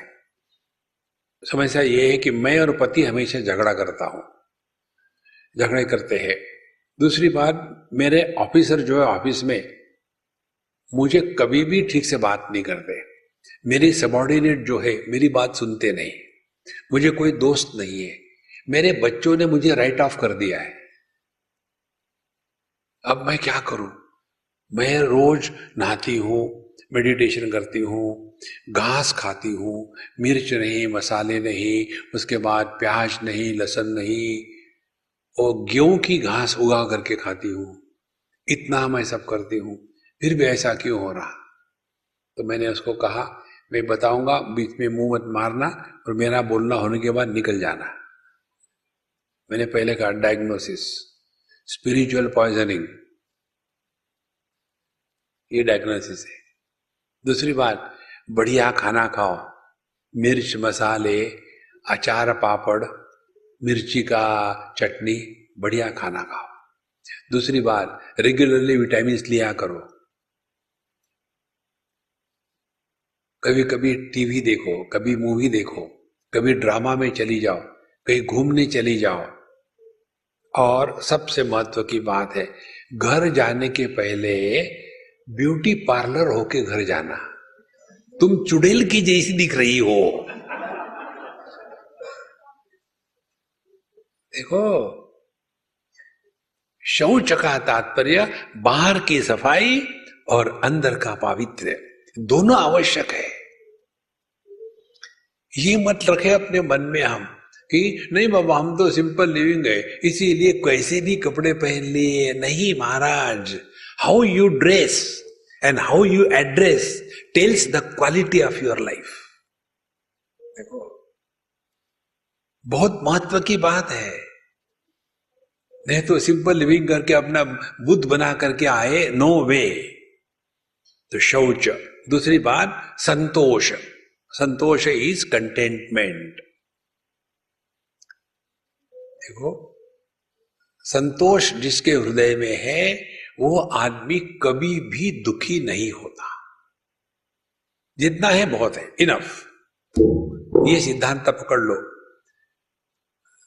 समस्या ये है कि मैं और पति हमेशा झगड़ा करता हूं, झगड़े करते हैं। दूसरी बात, मेरे ऑफिसर जो है ऑफिस में मुझे कभी भी ठीक से बात नहीं करते। मेरी सबॉर्डिनेट जो है मेरी बात सुनते नहीं। मुझे कोई दोस्त नहीं है। मेरे बच्चों ने मुझे राइट ऑफ कर दिया है। अब मैं क्या करूं? मैं रोज नहाती हूं, मेडिटेशन करती हूं, घास खाती हूं, मिर्च नहीं, मसाले नहीं, उसके बाद प्याज नहीं, लहसुन नहीं, और गेहूं की घास उगा करके खाती हूं। इतना मैं सब करती हूं, फिर भी ऐसा क्यों हो रहा? तो मैंने उसको कहा मैं बताऊंगा, बीच में मुंह मत मारना और मेरा बोलना होने के बाद निकल जाना। मैंने पहले कहा डायग्नोसिस, स्पिरिचुअल पॉइजनिंग, ये डायग्नोसिस है। दूसरी बात, बढ़िया खाना खाओ, मिर्च मसाले, अचार पापड़, मिर्ची का चटनी, बढ़िया खाना खाओ। दूसरी बात, रेगुलरली विटामिन लिया करो। कभी कभी टीवी देखो, कभी मूवी देखो, कभी ड्रामा में चली जाओ, कहीं घूमने चली जाओ। और सबसे महत्व की बात है, घर जाने के पहले ब्यूटी पार्लर होके घर जाना। तुम चुड़ैल की जैसी दिख रही हो। देखो, शौच का तात्पर्य बाहर की सफाई और अंदर का पावित्र्य, दोनों आवश्यक है। ये मत रखे अपने मन में हम कि नहीं बाबा हम तो सिंपल लिविंग है इसीलिए कैसे भी कपड़े पहन लिए। नहीं महाराज, how you dress and how you address tells the quality of your life. देखो, बहुत महत्व की बात है। नहीं तो सिंपल लिविंग करके अपना बुद्ध बना करके आए, नो वे। तो शौच। दूसरी बात, संतोष। संतोष इज कंटेंटमेंट। देखो, संतोष जिसके हृदय में है वो आदमी कभी भी दुखी नहीं होता। जितना है बहुत है, इनफ। ये सिद्धांत पकड़ लो।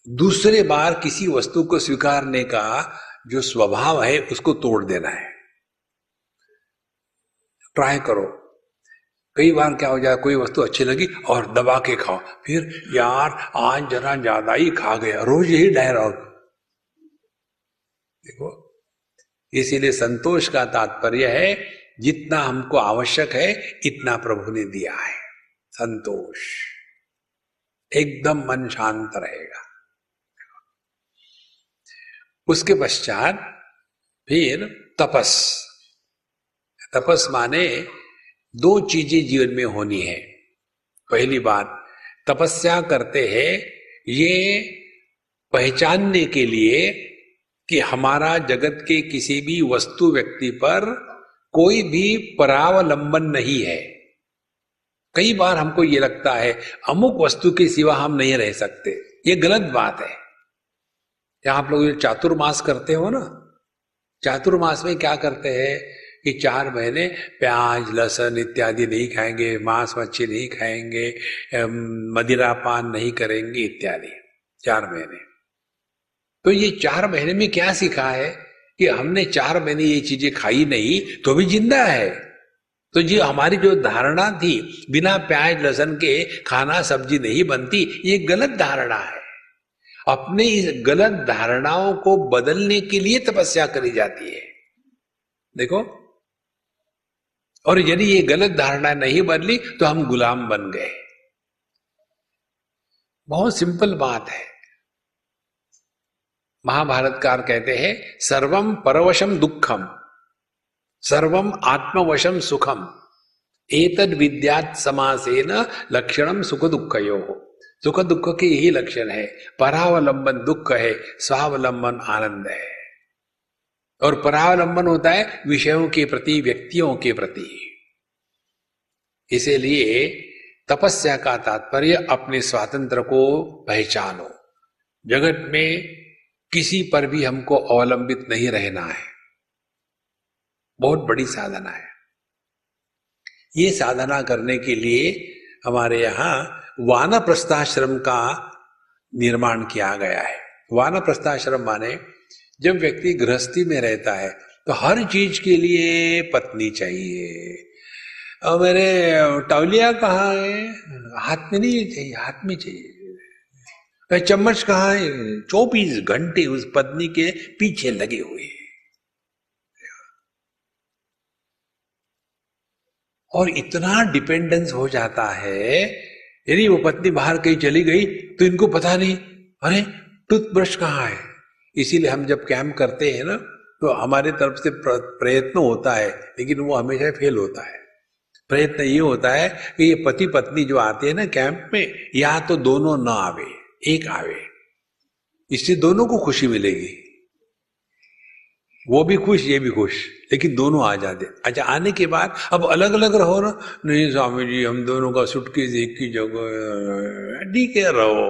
दूसरे बार किसी वस्तु को स्वीकारने का जो स्वभाव है उसको तोड़ देना है। ट्राई करो। कई बार क्या हो जाए, कोई वस्तु अच्छी लगी और दबा के खाओ, फिर यार आज जरा ज्यादा ही खा गया, रोज यही डायलॉग। देखो, इसीलिए संतोष का तात्पर्य है जितना हमको आवश्यक है इतना प्रभु ने दिया है। संतोष, एकदम मन शांत रहेगा। उसके पश्चात फिर तपस। तपस माने दो चीजें जीवन में होनी है। पहली बात, तपस्या करते हैं ये पहचानने के लिए कि हमारा जगत के किसी भी वस्तु व्यक्ति पर कोई भी परावलंबन नहीं है। कई बार हमको ये लगता है अमुक वस्तु के सिवा हम नहीं रह सकते, ये गलत बात है। क्या आप लोग चातुर्मास करते हो ना, चातुर्मास में क्या करते हैं कि 4 महीने प्याज लहसुन इत्यादि नहीं खाएंगे, मांस मच्छी नहीं खाएंगे, मदिरा पान नहीं करेंगे इत्यादि, 4 महीने। तो ये 4 महीने में क्या सीखा है कि हमने 4 महीने ये चीजें खाई नहीं तो भी जिंदा है। तो ये हमारी जो धारणा थी बिना प्याज लहसुन के खाना सब्जी नहीं बनती, ये गलत धारणा है। अपने इस गलत धारणाओं को बदलने के लिए तपस्या करी जाती है। देखो, और यदि ये गलत धारणा नहीं बदली तो हम गुलाम बन गए। बहुत सिंपल बात है। महाभारतकार कहते हैं सर्वम परवशम दुखम सर्वम आत्मवशम सुखम एतद विद्यात् समासेन लक्षणम सुख दुःखयोः। सुख दुख के यही लक्षण है। परावलंबन दुख है, स्वावलंबन आनंद है। और परावलंबन होता है विषयों के प्रति, व्यक्तियों के प्रति। इसीलिए तपस्या का तात्पर्य अपने स्वातंत्र को पहचानो। जगत में किसी पर भी हमको अवलंबित नहीं रहना है। बहुत बड़ी साधना है। ये साधना करने के लिए हमारे यहाँ वानप्रस्थाश्रम का निर्माण किया गया है। वानप्रस्थाश्रम माने जब व्यक्ति गृहस्थी में रहता है तो हर चीज के लिए पत्नी चाहिए। और मेरे तौलिया कहाँ है? हाथ में नहीं चाहिए, हाथ में चाहिए। चम्मच कहाँ है? 24 घंटे उस पत्नी के पीछे लगे हुए हैं। और इतना डिपेंडेंस हो जाता है, यदि वो पत्नी बाहर कहीं चली गई तो इनको पता नहीं, अरे टूथब्रश कहाँ है। इसीलिए हम जब कैंप करते हैं ना तो हमारे तरफ से प्रयत्न होता है, लेकिन वो हमेशा फेल होता है। प्रयत्न ये होता है कि ये पति पत्नी जो आते हैं ना कैंप में, या तो दोनों ना आवे, एक आवे, इससे दोनों को खुशी मिलेगी। वो भी खुश, ये भी खुश, लेकिन दोनों आ जाते। अच्छा, आने के बाद अब अलग अलग रहो ना, नहीं स्वामी जी हम दोनों का सूटकेस एक की जगह, ठीक है रहो,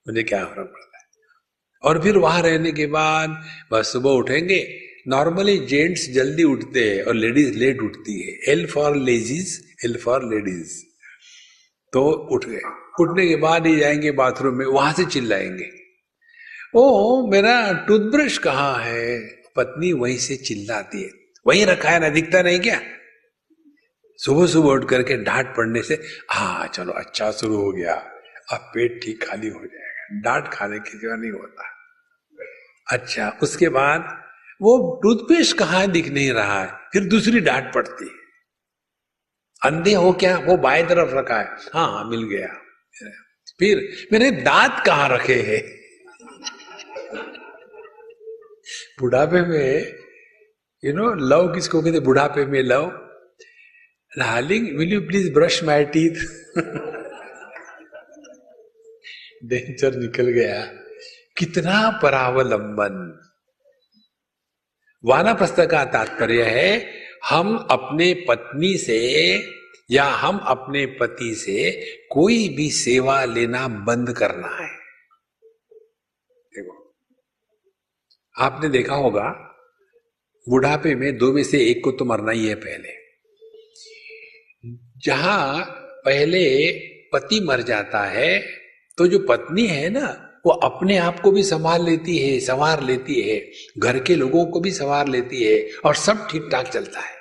मुझे क्या फर्क पड़ता है। और फिर वहां रहने के बाद बस सुबह उठेंगे। नॉर्मली जेंट्स जल्दी उठते हैं और लेडीज लेट उठती है। L for ladies, L for ladies. तो उठ गए, उठने के बाद ही जाएंगे बाथरूम में, वहां से चिल्लाएंगे, ओ मेरा टूथब्रश कहाँ है। पत्नी वहीं से चिल्लाती है, वहीं रखा है ना, दिखता नहीं क्या। सुबह सुबह उठ करके डांट पड़ने से हाँ चलो अच्छा शुरू हो गया, अब पेट ठीक खाली हो जाएगा। डांट खाने की जगह नहीं होता। अच्छा, उसके बाद वो टूथपेस्ट कहाँ दिख नहीं रहा है, फिर दूसरी डांट पड़ती है। अंधे हो क्या, वो बाएं तरफ रखा है, हाँ मिल गया। फिर मेरे दांत कहाँ रखे हैं। बुढ़ापे में लव किसको कहते, बुढ़ापे में love. Darling will you please brush my teeth. Danger निकल गया। कितना परावलंबन। वानप्रस्थ का तात्पर्य है हम अपने पत्नी से या हम अपने पति से कोई भी सेवा लेना बंद करना है। देखो, आपने देखा होगा बुढ़ापे में दो में से एक को तो मरना ही है पहले। जहां पहले पति मर जाता है तो जो पत्नी है ना, वो अपने आप को भी संभाल लेती है, संवार लेती है, घर के लोगों को भी संवार लेती है, और सब ठीक ठाक चलता है।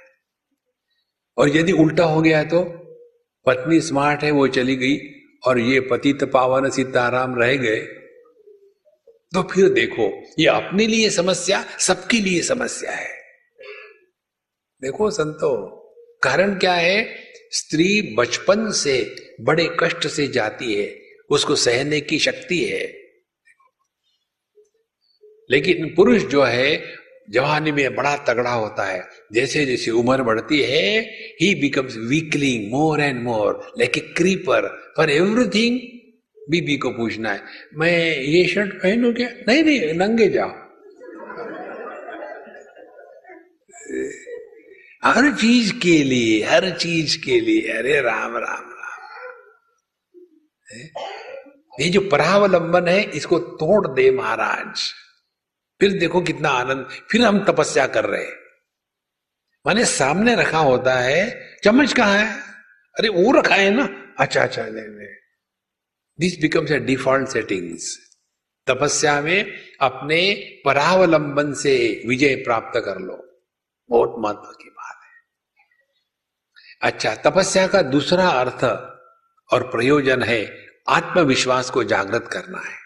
और यदि उल्टा हो गया तो पत्नी स्मार्ट है, वो चली गई और ये पतित पावन सीताराम रह गए, तो फिर देखो ये अपने लिए समस्या, सबके लिए समस्या है। देखो संतो, कारण क्या है? स्त्री बचपन से बड़े कष्ट से जाती है, उसको सहने की शक्ति है। लेकिन पुरुष जो है जवानी में बड़ा तगड़ा होता है, जैसे जैसे उम्र बढ़ती है ही becomes weakling more and more like a creeper for everything. बीबी को पूछना है, मैं ये शर्ट पहनूं क्या? नहीं नहीं, नंगे जाओ। हर चीज के लिए, हर चीज के लिए, अरे राम राम राम। ये जो परावलंबन है इसको तोड़ दे महाराज, फिर देखो कितना आनंद। फिर हम तपस्या कर रहे हैं, माने सामने रखा होता है, चम्मच कहाँ है? अरे वो रखा है ना, अच्छा अच्छा, नहीं। This becomes a default settings. तपस्या में अपने परावलंबन से विजय प्राप्त कर लो, बहुत महत्व की बात है। अच्छा, तपस्या का दूसरा अर्थ और प्रयोजन है आत्मविश्वास को जागृत करना है।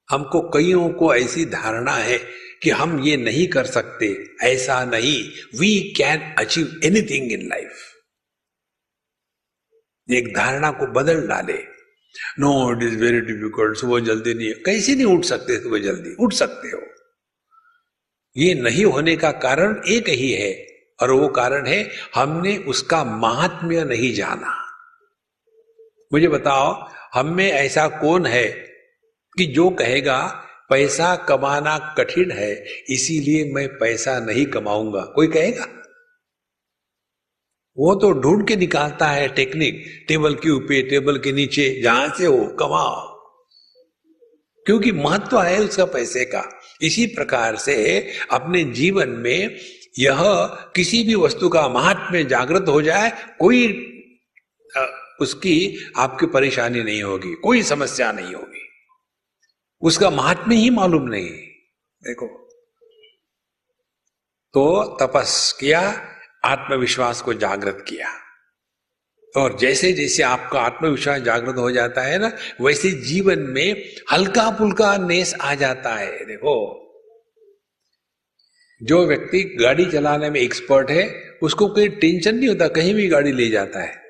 हमको कईयों को ऐसी धारणा है कि हम ये नहीं कर सकते, ऐसा नहीं, we can achieve anything in life. एक धारणा को बदल डाले। No, it is very difficult, सुबह जल्दी नहीं, कैसे नहीं उठ सकते? सुबह जल्दी उठ सकते हो। ये नहीं होने का कारण एक ही है, और वो कारण है हमने उसका महात्म्य नहीं जाना। मुझे बताओ, हम में ऐसा कौन है कि जो कहेगा पैसा कमाना कठिन है इसीलिए मैं पैसा नहीं कमाऊंगा? कोई कहेगा? वो तो ढूंढ के निकालता है टेक्निक, टेबल के ऊपर, टेबल के नीचे, जहां से हो कमाओ, क्योंकि महत्व है उसका पैसे का। इसी प्रकार से अपने जीवन में यह किसी भी वस्तु का महात्म्य जागृत हो जाए, कोई उसकी आपकी परेशानी नहीं होगी, कोई समस्या नहीं होगी, उसका महात्म्य ही मालूम नहीं। देखो, तो तपस किया, आत्मविश्वास को जागृत किया, और जैसे जैसे आपका आत्मविश्वास जागृत हो जाता है ना, वैसे जीवन में हल्का फुल्का नेस आ जाता है। देखो, जो व्यक्ति गाड़ी चलाने में एक्सपर्ट है उसको कोई टेंशन नहीं होता, कहीं भी गाड़ी ले जाता है।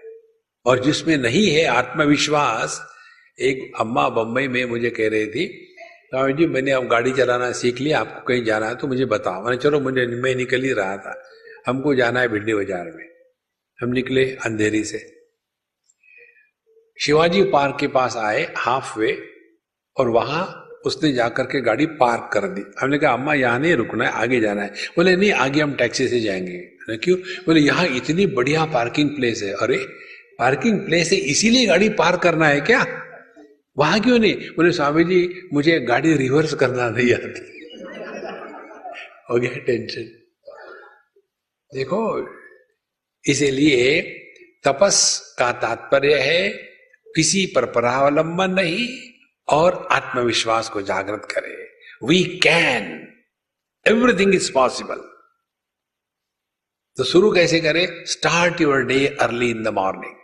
और जिसमें नहीं है आत्मविश्वास, एक अम्मा बम्बई में मुझे कह रही थी, स्वामी जी मैंने अब गाड़ी चलाना सीख लिया, आपको कहीं जाना है तो मुझे बताओ। मैंने चलो, मैं निकल ही रहा था, हमको जाना है भिंडी बाजार में। हम निकले अंधेरी से, शिवाजी पार्क के पास आए हाफ वे, और वहां उसने जाकर के गाड़ी पार्क कर दी। हमने कहा अम्मा यहाँ नहीं रुकना है, आगे जाना है। बोले नहीं, आगे हम टैक्सी से जाएंगे। क्यों? बोले यहाँ इतनी बढ़िया पार्किंग प्लेस है। अरे पार्किंग प्लेस है इसीलिए गाड़ी पार्क करना है क्या? वहां क्यों नहीं? बोले स्वामी जी मुझे गाड़ी रिवर्स करना नहीं आती। हो गया टेंशन। देखो, इसीलिए तपस का तात्पर्य है किसी पर परावलंबन नहीं, और आत्मविश्वास को जागृत करे। We can, everything is possible. तो शुरू कैसे करें? Start your day early in the morning.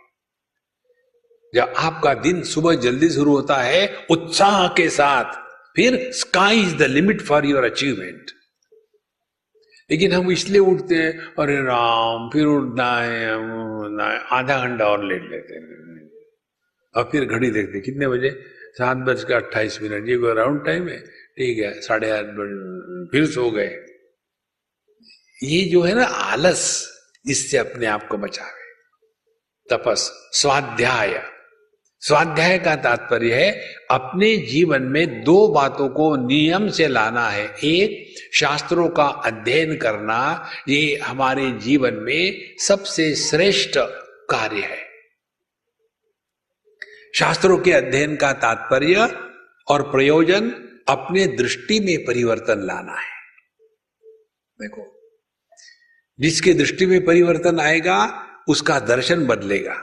जब आपका दिन सुबह जल्दी शुरू होता है उत्साह के साथ, फिर sky is the limit for your achievement. लेकिन हम इसलिए उठते हैं, अरे राम फिर उठना है, आधा घंटा और लेट लेते हैं, और फिर घड़ी देखते कितने बजे, 7:28। ये कोई राउंड टाइम है? ठीक है, 8:30 बजे फिर सो गए। ये जो है ना आलस, इससे अपने आप को बचावे। तपस, स्वाध्याय। स्वाध्याय का तात्पर्य है अपने जीवन में दो बातों को नियम से लाना है। एक, शास्त्रों का अध्ययन करना, ये हमारे जीवन में सबसे श्रेष्ठ कार्य है। शास्त्रों के अध्ययन का तात्पर्य और प्रयोजन अपने दृष्टि में परिवर्तन लाना है। देखो, जिसके दृष्टि में परिवर्तन आएगा उसका दर्शन बदलेगा,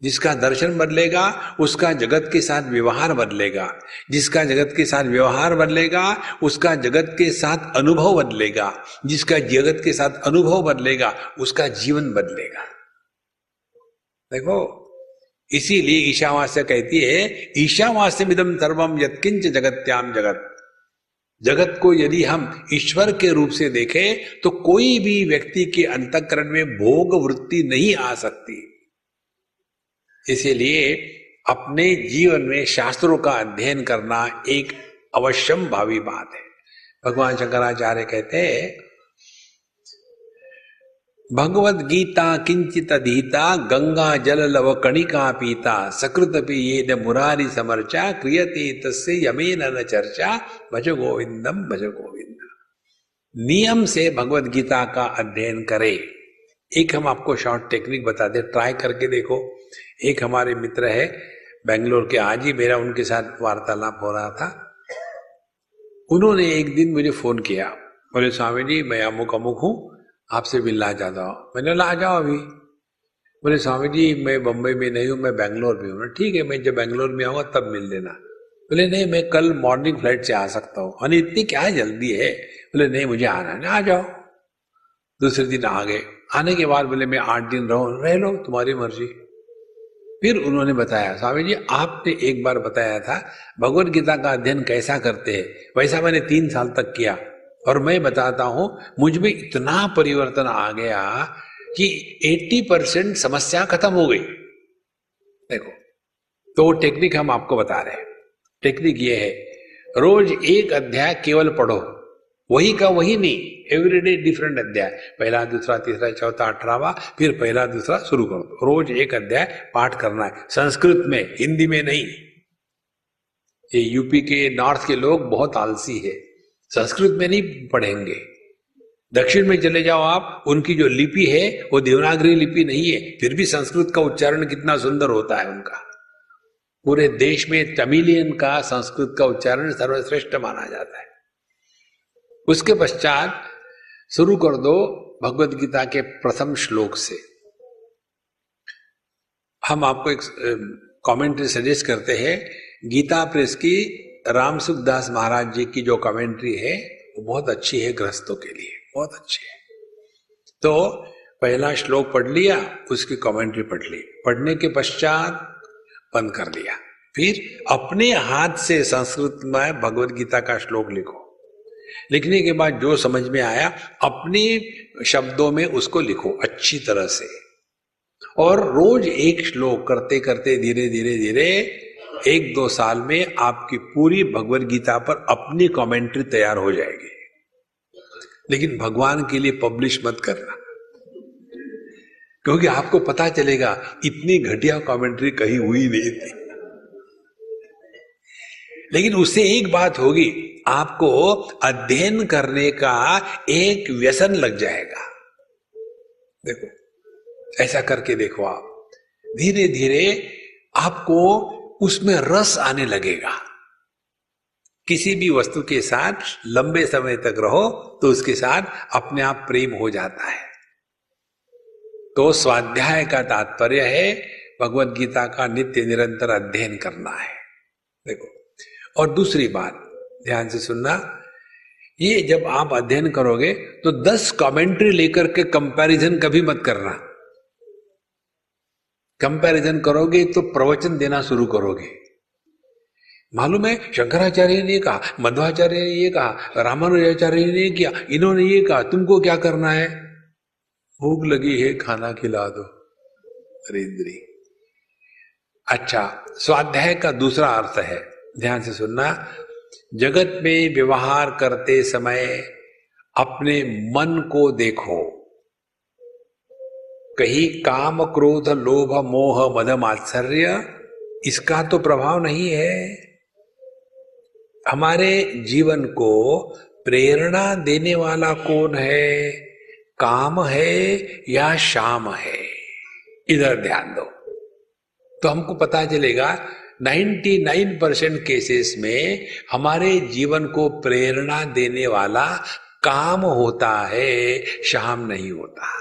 जिसका दर्शन बदलेगा उसका जगत के साथ व्यवहार बदलेगा, जिसका जगत के साथ व्यवहार बदलेगा उसका जगत के साथ अनुभव बदलेगा, जिसका जगत के साथ अनुभव बदलेगा उसका जीवन बदलेगा। देखो, इसीलिए ईशावास्य कहती है, ईशावास्यमिदं सर्वम यत्किंच जगत्याम जगत। जगत को यदि हम ईश्वर के रूप से देखें तो कोई भी व्यक्ति के अंतःकरण में भोग वृत्ति नहीं आ सकती। इसीलिए अपने जीवन में शास्त्रों का अध्ययन करना एक अवश्यम भावी बात है। भगवान शंकराचार्य कहते हैं, भगवद गीता किंचित अधीता गंगा जल लव कणिका पीता सकृतपि येन मुरारी समर्चा क्रियते तस्य यमेन न चर्चा भज गोविंदम भज गोविंद। नियम से भगवद गीता का अध्ययन करे। एक हम आपको शॉर्ट टेक्निक बताते, ट्राई करके देखो। एक हमारे मित्र है बेंगलोर के, आज ही मेरा उनके साथ वार्तालाप हो रहा था। उन्होंने एक दिन मुझे फोन किया, बोले स्वामी जी मैं अमुक अमुक हूं, आपसे मिलना चाहता हूं। मैंने बोला आ जाओ अभी। बोले स्वामी जी मैं बंबई में नहीं हूं, मैं बेंगलोर में हूं। ठीक है, मैं जब बेंगलोर में आऊंगा तब मिल लेना। बोले नहीं, मैं कल मॉर्निंग फ्लाइट से आ सकता हूं। अरे इतनी क्या जल्दी है? बोले नहीं मुझे आना है। आ जाओ। दूसरे दिन आ गए। आने के बाद बोले मैं 8 दिन रह लो, तुम्हारी मर्जी। फिर उन्होंने बताया, स्वामी जी आपने एक बार बताया था भगवद गीता का अध्ययन कैसा करते हैं, वैसा मैंने 3 साल तक किया, और मैं बताता हूं मुझ में इतना परिवर्तन आ गया कि 80% समस्या खत्म हो गई। देखो, तो वो टेक्निक हम आपको बता रहे हैं। टेक्निक ये है, रोज एक अध्याय केवल पढ़ो, वही का वही नहीं, एवरीडे डिफरेंट अध्याय, पहला दूसरा तीसरा चौथा 18वां, फिर पहला दूसरा शुरू कर दो। रोज एक अध्याय पाठ करना है, संस्कृत में, हिंदी में नहीं। ये यूपी के नॉर्थ के लोग बहुत आलसी है, संस्कृत में नहीं पढ़ेंगे, दक्षिण में चले जाओ आप, उनकी जो लिपि है वो देवनागरी लिपि नहीं है, फिर भी संस्कृत का उच्चारण कितना सुंदर होता है उनका। पूरे देश में तमिलियन का संस्कृत का उच्चारण सर्वश्रेष्ठ माना जाता है। उसके पश्चात शुरू कर दो भगवत गीता के प्रथम श्लोक से। हम आपको एक कमेंट्री सजेस्ट करते हैं, गीता प्रेस की राम सुखदास महाराज जी की जो कमेंट्री है वो बहुत अच्छी है, गृहस्थों के लिए बहुत अच्छी है। तो पहला श्लोक पढ़ लिया, उसकी कमेंट्री पढ़ ली, पढ़ने के पश्चात बंद कर दिया, फिर अपने हाथ से संस्कृत में भगवत गीता का श्लोक लिखो। लिखने के बाद जो समझ में आया अपने शब्दों में उसको लिखो अच्छी तरह से, और रोज एक श्लोक करते करते धीरे धीरे धीरे 1-2 साल में आपकी पूरी भगवत गीता पर अपनी कमेंट्री तैयार हो जाएगी। लेकिन भगवान के लिए पब्लिश मत करना, क्योंकि आपको पता चलेगा इतनी घटिया कमेंट्री कहीं हुई नहीं थी। लेकिन उससे एक बात होगी, आपको अध्ययन करने का एक व्यसन लग जाएगा। देखो ऐसा करके देखो, आप धीरे धीरे आपको उसमें रस आने लगेगा। किसी भी वस्तु के साथ लंबे समय तक रहो तो उसके साथ अपने आप प्रेम हो जाता है। तो स्वाध्याय का तात्पर्य है भगवत गीता का नित्य निरंतर अध्ययन करना है। देखो, और दूसरी बात ध्यान से सुनना, ये जब आप अध्ययन करोगे तो 10 कमेंट्री लेकर के कंपैरिजन कभी मत करना। कंपैरिजन करोगे तो प्रवचन देना शुरू करोगे। मालूम है शंकराचार्य ने कहा, मध्वाचार्य ने ये कहा, रामानुजाचार्य ने किया, इन्होंने ये कहा, तुमको क्या करना है? भूख लगी है खाना खिला दो। अरे इंद्री। अच्छा, स्वाध्याय का दूसरा अर्थ है, ध्यान से सुनना, जगत में व्यवहार करते समय अपने मन को देखो। कहीं काम क्रोध लोभ मोह मद मात्सर्य इसका तो प्रभाव नहीं है। हमारे जीवन को प्रेरणा देने वाला कौन है? काम है या शाम है? इधर ध्यान दो तो हमको पता चलेगा 99% केसेस में हमारे जीवन को प्रेरणा देने वाला काम होता है, शाम नहीं होता।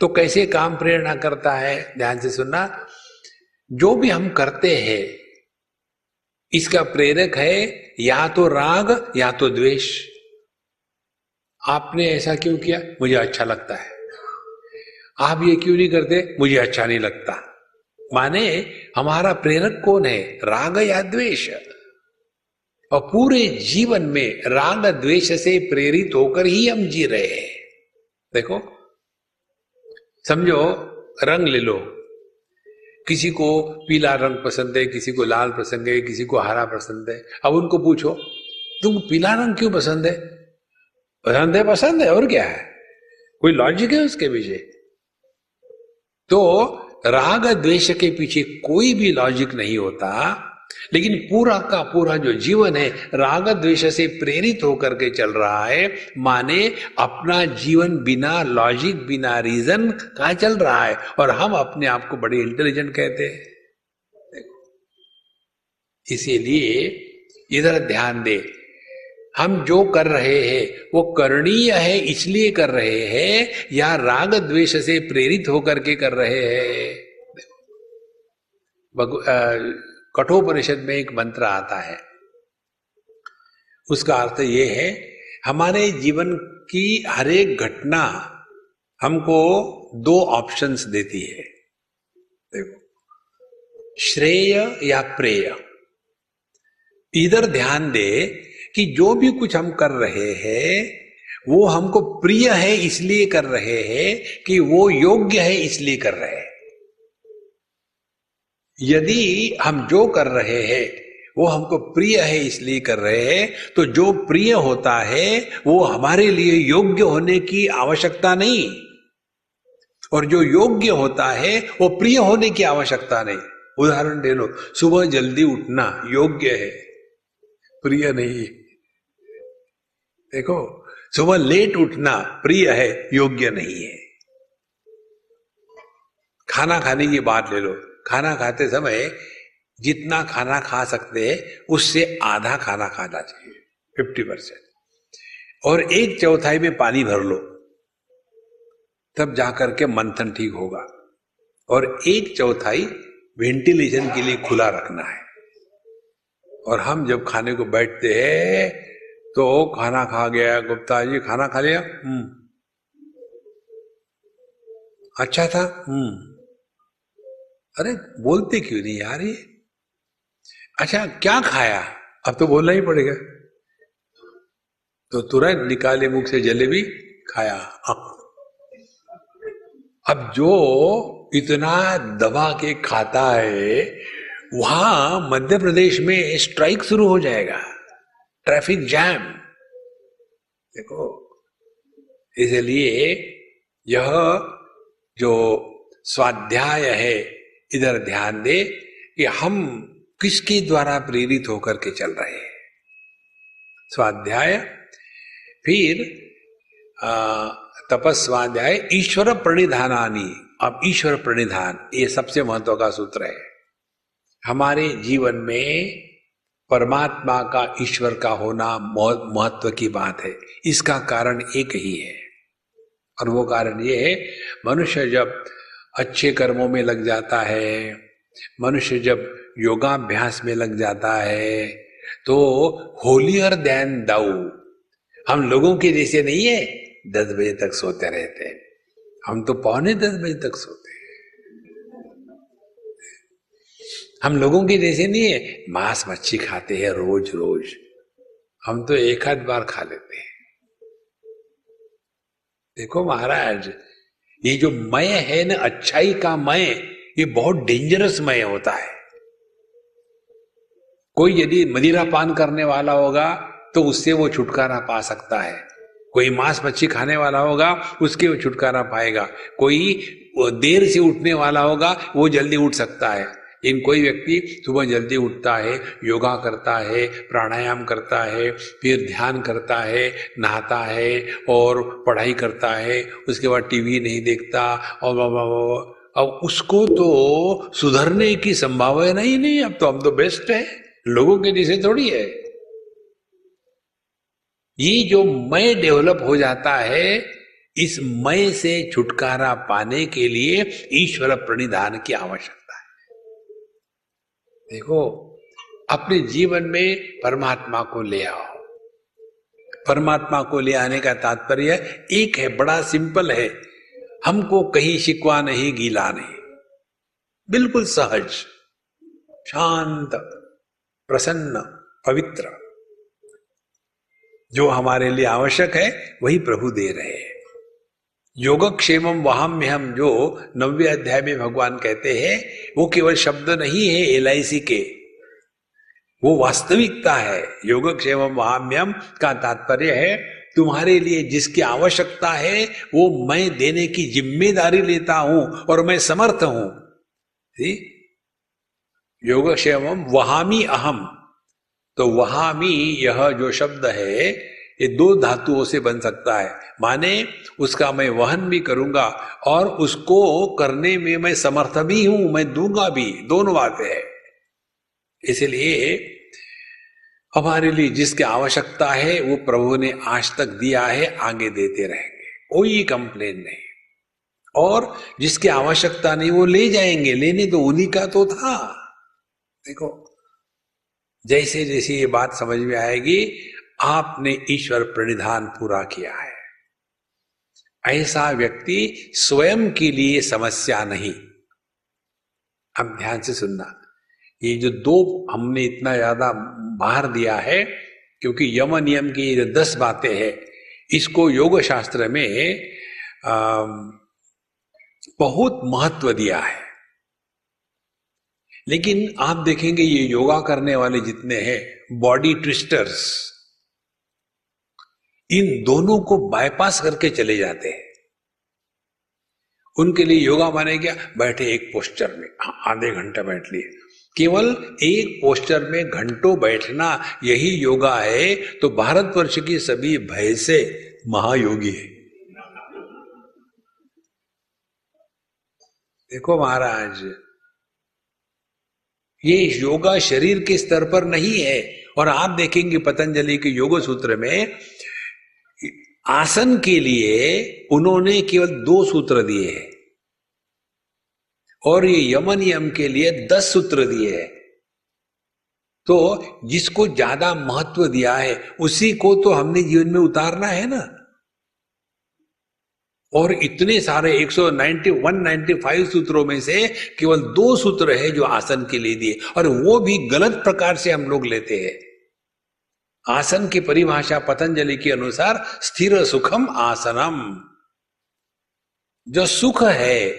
तो कैसे काम प्रेरणा करता है? ध्यान से सुनना, जो भी हम करते हैं इसका प्रेरक है या तो राग या तो द्वेष। आपने ऐसा क्यों किया? मुझे अच्छा लगता है। आप ये क्यों नहीं करते? मुझे अच्छा नहीं लगता। माने हमारा प्रेरक कौन है? राग या द्वेष। और पूरे जीवन में राग द्वेष से प्रेरित होकर ही हम जी रहे हैं। देखो, समझो रंग ले लो, किसी को पीला रंग पसंद है, किसी को लाल पसंद है, किसी को हरा पसंद है। अब उनको पूछो तुम पीला रंग क्यों पसंद है? पसंद है और क्या है? कोई लॉजिक है उसके पीछे? तो राग द्वेष के पीछे कोई भी लॉजिक नहीं होता। लेकिन पूरा का पूरा जो जीवन है राग द्वेष से प्रेरित होकर के चल रहा है, माने अपना जीवन बिना लॉजिक बिना रीजन का चल रहा है, और हम अपने आप को बड़े इंटेलिजेंट कहते हैं। इसीलिए इधर ध्यान दे, हम जो कर रहे हैं वो करणीय है इसलिए कर रहे हैं या राग द्वेष से प्रेरित होकर के कर रहे हैं? कठोपनिषद में एक मंत्र आता है, उसका अर्थ ये है, हमारे जीवन की हर एक घटना हमको 2 ऑप्शंस देती है। देखो, श्रेय या प्रेय। इधर ध्यान दे कि जो भी कुछ हम कर रहे हैं वो हमको प्रिय है इसलिए कर रहे हैं कि वो योग्य है इसलिए कर रहे हैं। यदि हम जो कर रहे हैं वो हमको प्रिय है इसलिए कर रहे हैं, तो जो प्रिय होता है वो हमारे लिए योग्य होने की आवश्यकता नहीं, और जो योग्य होता है वो प्रिय होने की आवश्यकता नहीं। उदाहरण दे लो, सुबह जल्दी उठना योग्य है, प्रिय नहीं। देखो, सुबह लेट उठना प्रिय है, योग्य नहीं है। खाना खाने की बात ले लो, खाना खाते समय जितना खाना खा सकते हैं उससे आधा खाना खाना चाहिए, 50%, और 1/4 में पानी भर लो, तब जाकर के मंथन ठीक होगा। और 1/4 वेंटिलेशन के लिए खुला रखना है। और हम जब खाने को बैठते हैं तो खाना खा गया, गुप्ता जी खाना खा लिया, अच्छा था, अरे बोलते क्यों नहीं यार ये, अच्छा क्या खाया, अब तो बोलना ही पड़ेगा, तो तुरंत निकाले मुख से जलेबी, खाया। अब जो इतना दबा के खाता है, वहां मध्य प्रदेश में स्ट्राइक शुरू हो जाएगा, ट्रैफिक जैम। देखो, इसलिए यह जो स्वाध्याय है, इधर ध्यान दे कि हम किसके द्वारा प्रेरित होकर के चल रहे हैं। स्वाध्याय, फिर तपस्वाध्याय, ईश्वर प्रणिधानानि। अब ईश्वर प्रणिधान ये सबसे महत्व का सूत्र है। हमारे जीवन में परमात्मा का, ईश्वर का होना बहुत महत्व की बात है। इसका कारण एक ही है, और वो कारण ये है, मनुष्य जब अच्छे कर्मों में लग जाता है, मनुष्य जब योगाभ्यास में लग जाता है, तो होलियर देन दाऊ, हम लोगों के जैसे नहीं है 10 बजे तक सोते रहते हैं, हम तो 9:45 बजे तक सोते हैं। हम लोगों के जैसे नहीं है मांस मच्छी खाते हैं रोज रोज, हम तो एक आध बार खा लेते हैं। देखो महाराज, ये जो मय है ना, अच्छाई का मय, ये बहुत डेंजरस मय होता है। कोई यदि मदिरा पान करने वाला होगा तो उससे वो छुटकारा पा सकता है, कोई मांस मच्छी खाने वाला होगा उसके वो छुटकारा पाएगा, कोई देर से उठने वाला होगा वो जल्दी उठ सकता है। इन कोई व्यक्ति सुबह जल्दी उठता है, योगा करता है, प्राणायाम करता है, फिर ध्यान करता है, नहाता है और पढ़ाई करता है, उसके बाद टीवी नहीं देखता, और अब उसको तो सुधरने की संभावना ही नहीं। अब तो हम तो बेस्ट है, लोगों के जैसे थोड़ी है। ये जो मैं डेवलप हो जाता है, इस मैं से छुटकारा पाने के लिए ईश्वर प्रणिधान की आवश्यकता है। देखो, अपने जीवन में परमात्मा को ले आओ। परमात्मा को ले आने का तात्पर्य एक है, बड़ा सिंपल है, हमको कहीं शिकवा नहीं, गीला नहीं, बिल्कुल सहज, शांत, प्रसन्न, पवित्र। जो हमारे लिए आवश्यक है वही प्रभु दे रहे हैं। योगक्षेमम वहाम्यहम, जो 9वें अध्याय में भगवान कहते हैं, वो केवल शब्द नहीं है LIC के, वो वास्तविकता है। योगक्षेमम वहाम्यहम का तात्पर्य है तुम्हारे लिए जिसकी आवश्यकता है वो मैं देने की जिम्मेदारी लेता हूं और मैं समर्थ हूं। योगक्षेमम वहामी अहम, तो वहामी, यह जो शब्द है ये 2 धातुओं से बन सकता है, माने उसका मैं वहन भी करूंगा और उसको करने में मैं समर्थ भी हूं, मैं दूंगा भी, दोनों बातें हैं। इसलिए हमारे लिए जिसकी आवश्यकता है वो प्रभु ने आज तक दिया है, आगे देते रहेंगे, कोई कंप्लेन नहीं। और जिसकी आवश्यकता नहीं वो ले जाएंगे, लेने तो उन्हीं का तो था। देखो, जैसे जैसे ये बात समझ में आएगी, आपने ईश्वर प्रणिधान पूरा किया है। ऐसा व्यक्ति स्वयं के लिए समस्या नहीं। अब ध्यान से सुनना, ये जो 2 हमने इतना ज्यादा भार दिया है, क्योंकि यम नियम की ये 10 बातें हैं, इसको योग शास्त्र में बहुत महत्व दिया है। लेकिन आप देखेंगे ये योगा करने वाले जितने हैं, बॉडी ट्विस्टर्स, इन दोनों को बाईपास करके चले जाते हैं। उनके लिए योगा माने क्या, बैठे एक पोस्चर में आधे घंटा बैठ लिए, केवल एक पोस्चर में घंटों बैठना यही योगा है। तो भारतवर्ष की सभी भैंसे महायोगी है। देखो महाराज, ये योगा शरीर के स्तर पर नहीं है। और आप देखेंगे पतंजलि के योग सूत्र में आसन के लिए उन्होंने केवल 2 सूत्र दिए हैं और ये यम नियम के लिए 10 सूत्र दिए हैं। तो जिसको ज्यादा महत्व दिया है उसी को तो हमने जीवन में उतारना है ना। और इतने सारे 195 सूत्रों में से केवल 2 सूत्र है जो आसन के लिए दिए, और वो भी गलत प्रकार से हम लोग लेते हैं। आसन की परिभाषा पतंजलि के अनुसार स्थिर सुखम आसनम, जो सुख है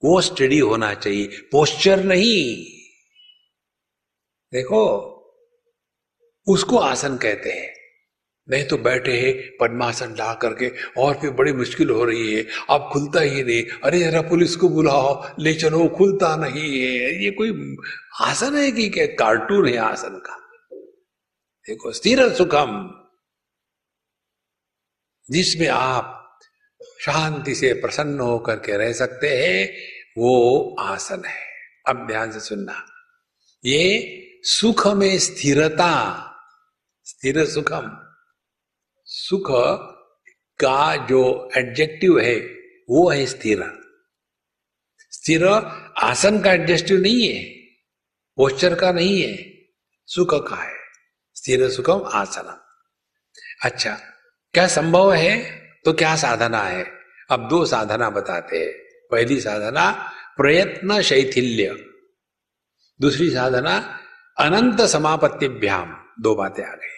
वो स्टडी होना चाहिए, पोस्चर नहीं। देखो उसको आसन कहते हैं। नहीं तो बैठे हैं पद्मासन ला करके और फिर बड़ी मुश्किल हो रही है, अब खुलता ही नहीं, अरे जरा पुलिस को बुलाओ ले चलो, खुलता नहीं है। ये कोई आसन है कि क्या कार्टून है आसन का? देखो स्थिर सुखम, जिसमें आप शांति से प्रसन्न होकर के रह सकते हैं, वो आसन है। अब ध्यान से सुनना, ये सुख में स्थिरता, स्थिर सुखम, सुख का जो एडजेक्टिव है वो है स्थिर। स्थिर आसन का एडजेक्टिव नहीं है, पोस्चर का नहीं है, सुख का है। स्थिर सुखम आसनम। अच्छा, क्या संभव है? तो क्या साधना है? अब 2 साधना बताते हैं। पहली साधना प्रयत्न शैथिल्य, दूसरी साधना अनंत समापत्तिभ्याम। 2 बातें आ गई।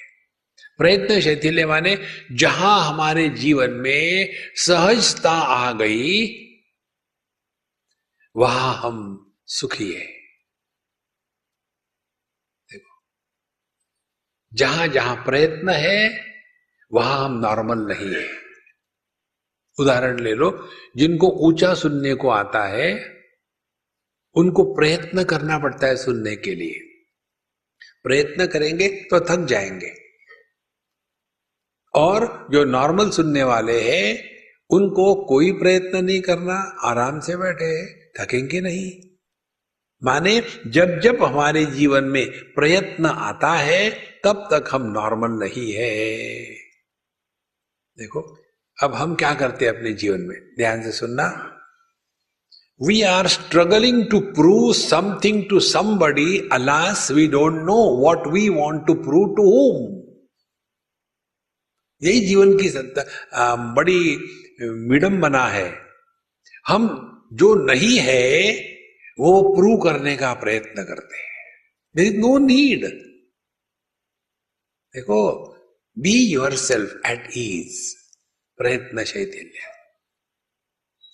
प्रयत्न शैथिल्य माने जहां हमारे जीवन में सहजता आ गई वहां हम सुखी है। देखो, जहां जहां प्रयत्न है वहां हम नॉर्मल नहीं है। उदाहरण ले लो, जिनको ऊंचा सुनने को आता है उनको प्रयत्न करना पड़ता है सुनने के लिए। प्रयत्न करेंगे तो थक जाएंगे, और जो नॉर्मल सुनने वाले हैं उनको कोई प्रयत्न नहीं करना, आराम से बैठे, थकेंगे नहीं। माने जब जब हमारे जीवन में प्रयत्न आता है तब तक हम नॉर्मल नहीं है। देखो अब हम क्या करते हैं अपने जीवन में, ध्यान से सुनना। We are struggling to prove something to somebody, alas we don't know what we want to prove to whom. यही जीवन की बड़ी विडंबना है। हम जो नहीं है वो प्रूव करने का प्रयत्न करते हैं। There is no need. देखो, be yourself at ease, प्रयत्न शैथिल्य।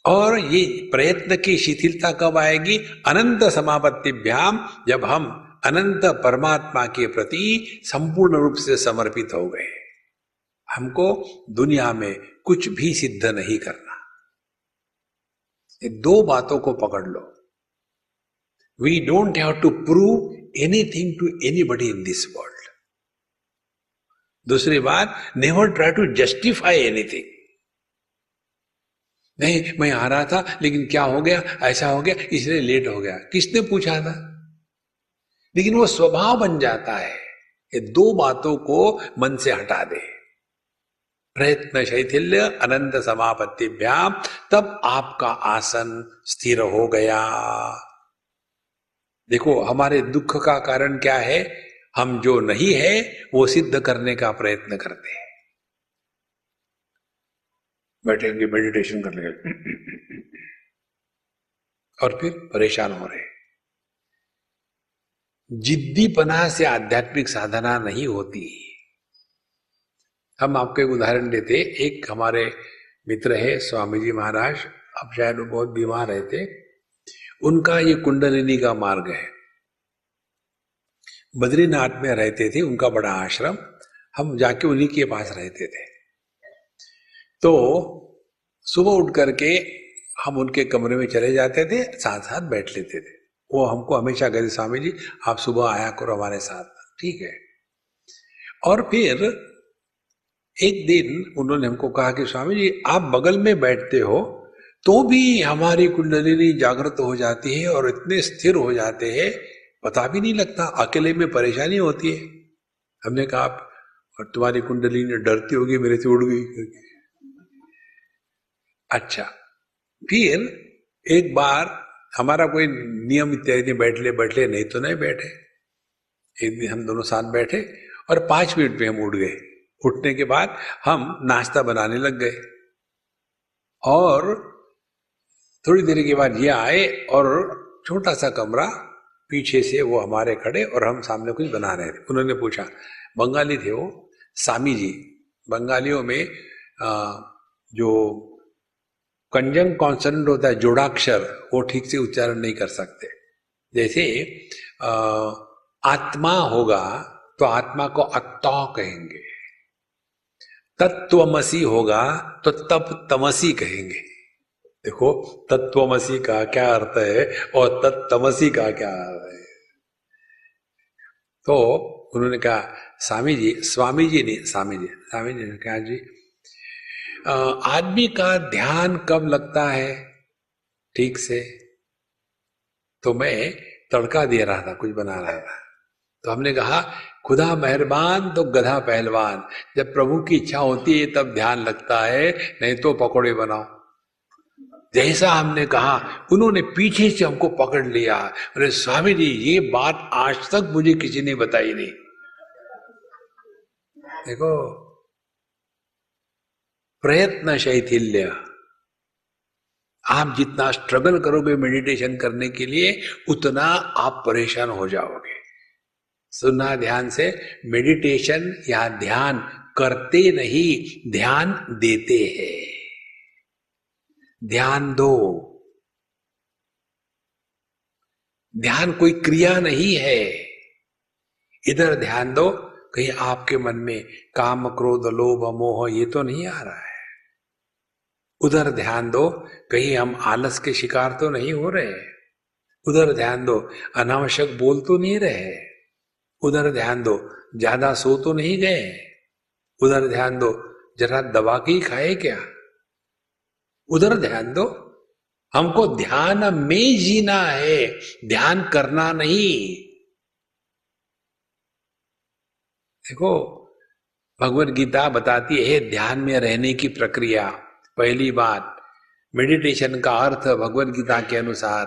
और ये प्रयत्न की शिथिलता कब आएगी? अनंत समापत्तिभ्याम, जब हम अनंत परमात्मा के प्रति संपूर्ण रूप से समर्पित हो गए। हमको दुनिया में कुछ भी सिद्ध नहीं करना। ये 2 बातों को पकड़ लो। We don't have to prove anything to anybody in this world. दूसरी बात, never try to justify anything. नहीं, मैं आ रहा था लेकिन क्या हो गया, ऐसा हो गया, इसलिए लेट हो गया। किसने पूछा था? लेकिन वो स्वभाव बन जाता है। ये 2 बातों को मन से हटा दे, प्रयत्न शैथिल्य अनंत समापत्तिभ्याम, तब आपका आसन स्थिर हो गया। देखो हमारे दुख का कारण क्या है? हम जो नहीं है वो सिद्ध करने का प्रयत्न करते हैं। बैठेंगे, मेडिटेशन कर लेंगे और फिर परेशान हो रहे। जिद्दीपना से आध्यात्मिक साधना नहीं होती। हम आपको एक उदाहरण देते। एक हमारे मित्र है स्वामी जी महाराज, अब शायद वो बहुत बीमार रहते। उनका ये कुंडलिनी का मार्ग है। बद्रीनाथ में रहते थे, उनका बड़ा आश्रम, हम जाके उन्हीं के पास रहते थे। तो सुबह उठ करके हम उनके कमरे में चले जाते थे, साथ साथ बैठ लेते थे। वो हमको हमेशा कहते, स्वामी जी आप सुबह आया करो हमारे साथ। ठीक है। और फिर एक दिन उन्होंने हमको कहा कि स्वामी जी आप बगल में बैठते हो तो भी हमारी कुंडलिनी जागृत हो जाती है और इतने स्थिर हो जाते हैं, पता भी नहीं लगता, अकेले में परेशानी होती है। हमने कहा आप और तुम्हारी कुंडलिनी डरती होगी मेरे से उड़ गई करके। अच्छा, फिर एक बार हमारा कोई नियम इत्यादि बैठ ले नहीं तो नहीं बैठे। एक दिन हम दोनों साथ बैठे और 5 मिनट में हम उठ गए। उठने के बाद हम नाश्ता बनाने लग गए और थोड़ी देर के बाद ये आए और छोटा सा कमरा पीछे से वो हमारे खड़े और हम सामने कुछ बना रहे थे। उन्होंने पूछा, बंगाली थे वो, सामी जी। बंगालियों में जो कंजंग कॉन्सोनेंट होता है, जोड़ाक्षर, वो ठीक से उच्चारण नहीं कर सकते। जैसे आत्मा होगा तो आत्मा को अत्ता कहेंगे, तत्वमसी होगा तो तप तमसी कहेंगे। देखो तत्वमसी का क्या अर्थ है और तत्तमसी का क्या अर्थ है। तो उन्होंने कहा स्वामी जी ने कहा जी आदमी का ध्यान कब लगता है ठीक से? तो मैं तड़का दे रहा था, कुछ बना रहा था, तो हमने कहा खुदा मेहरबान तो गधा पहलवान, जब प्रभु की इच्छा होती है तब ध्यान लगता है, नहीं तो पकौड़े बनाओ। जैसा हमने कहा उन्होंने पीछे से हमको पकड़ लिया। अरे स्वामी जी ये बात आज तक मुझे किसी ने बताई नहीं। देखो प्रयत्न शैथिल्य, आप जितना स्ट्रगल करोगे मेडिटेशन करने के लिए उतना आप परेशान हो जाओगे। सुनना ध्यान से, मेडिटेशन या ध्यान करते नहीं, ध्यान देते हैं। ध्यान दो, ध्यान कोई क्रिया नहीं है। इधर ध्यान दो, कहीं आपके मन में काम क्रोध लोभ मोह ये तो नहीं आ रहा है। उधर ध्यान दो, कहीं हम आलस के शिकार तो नहीं हो रहे। उधर ध्यान दो, अनावश्यक बोल तो नहीं रहे। उधर ध्यान दो, ज्यादा सो तो नहीं गए। उधर ध्यान दो, जरा दबा के ही खाए क्या। उधर ध्यान दो, हमको ध्यान में जीना है, ध्यान करना नहीं। देखो भगवत गीता बताती है ध्यान में रहने की प्रक्रिया। पहली बात, मेडिटेशन का अर्थ भगवत गीता के अनुसार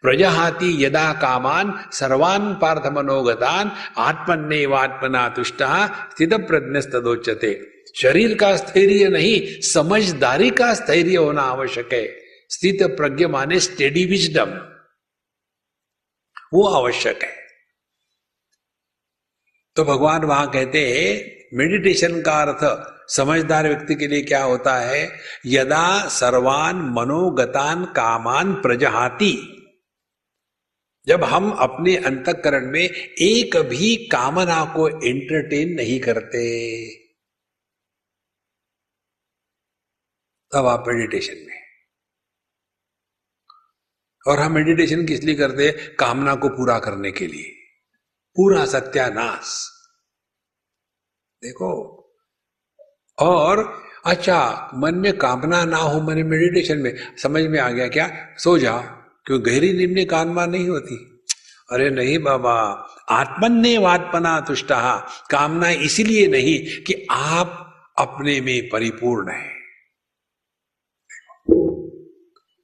प्रजहाति यदा कामान सर्वान पार्थ मनोगतान आत्मन्नेवात्मना तुष्टः स्थित प्रज्ञस्तदोच्यते। शरीर का स्थैर्य नहीं, समझदारी का स्थैर्य होना आवश्यक है। स्थित प्रज्ञ माने स्टेडी विजडम, वो आवश्यक है। तो भगवान वहां कहते हैं मेडिटेशन का अर्थ समझदार व्यक्ति के लिए क्या होता है? यदा सर्वान मनोगतान कामान प्रजहाति, जब हम अपने अंतःकरण में एक भी कामना को एंटरटेन नहीं करते, तब आप मेडिटेशन में। और हम मेडिटेशन किस लिए करते हैं? कामना को पूरा करने के लिए। पूरा सत्यानाश। देखो, और अच्छा मन में कामना ना हो, मैंने मेडिटेशन में समझ में आ गया क्या, सो जाओ, क्यों गहरी नींद में कामना नहीं होती। अरे नहीं बाबा, आत्मन्नेवात्मना तुष्टः, कामना इसीलिए नहीं कि आप अपने में परिपूर्ण हैं।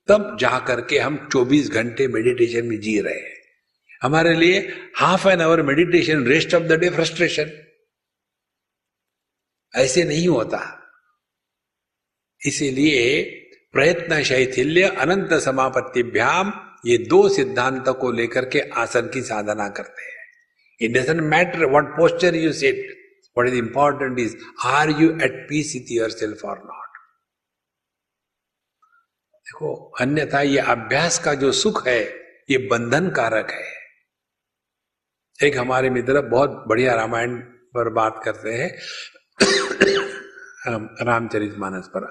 तब जाकर के हम 24 घंटे मेडिटेशन में जी रहे हैं। हमारे लिए half an hour meditation, rest of the day frustration. ऐसे नहीं होता। इसीलिए प्रयत्न शैथिल्य अनंत समापत्तिभ्याम, ये 2 सिद्धांत को लेकर के आसन की साधना करते हैं। It doesn't matter what posture you sit, what is important is are you at peace with yourself और नॉट। देखो, अन्यथा ये अभ्यास का जो सुख है ये बंधन कारक है। एक हमारे मित्र बहुत बढ़िया रामायण पर बात करते हैं, रामचरितमानस पर।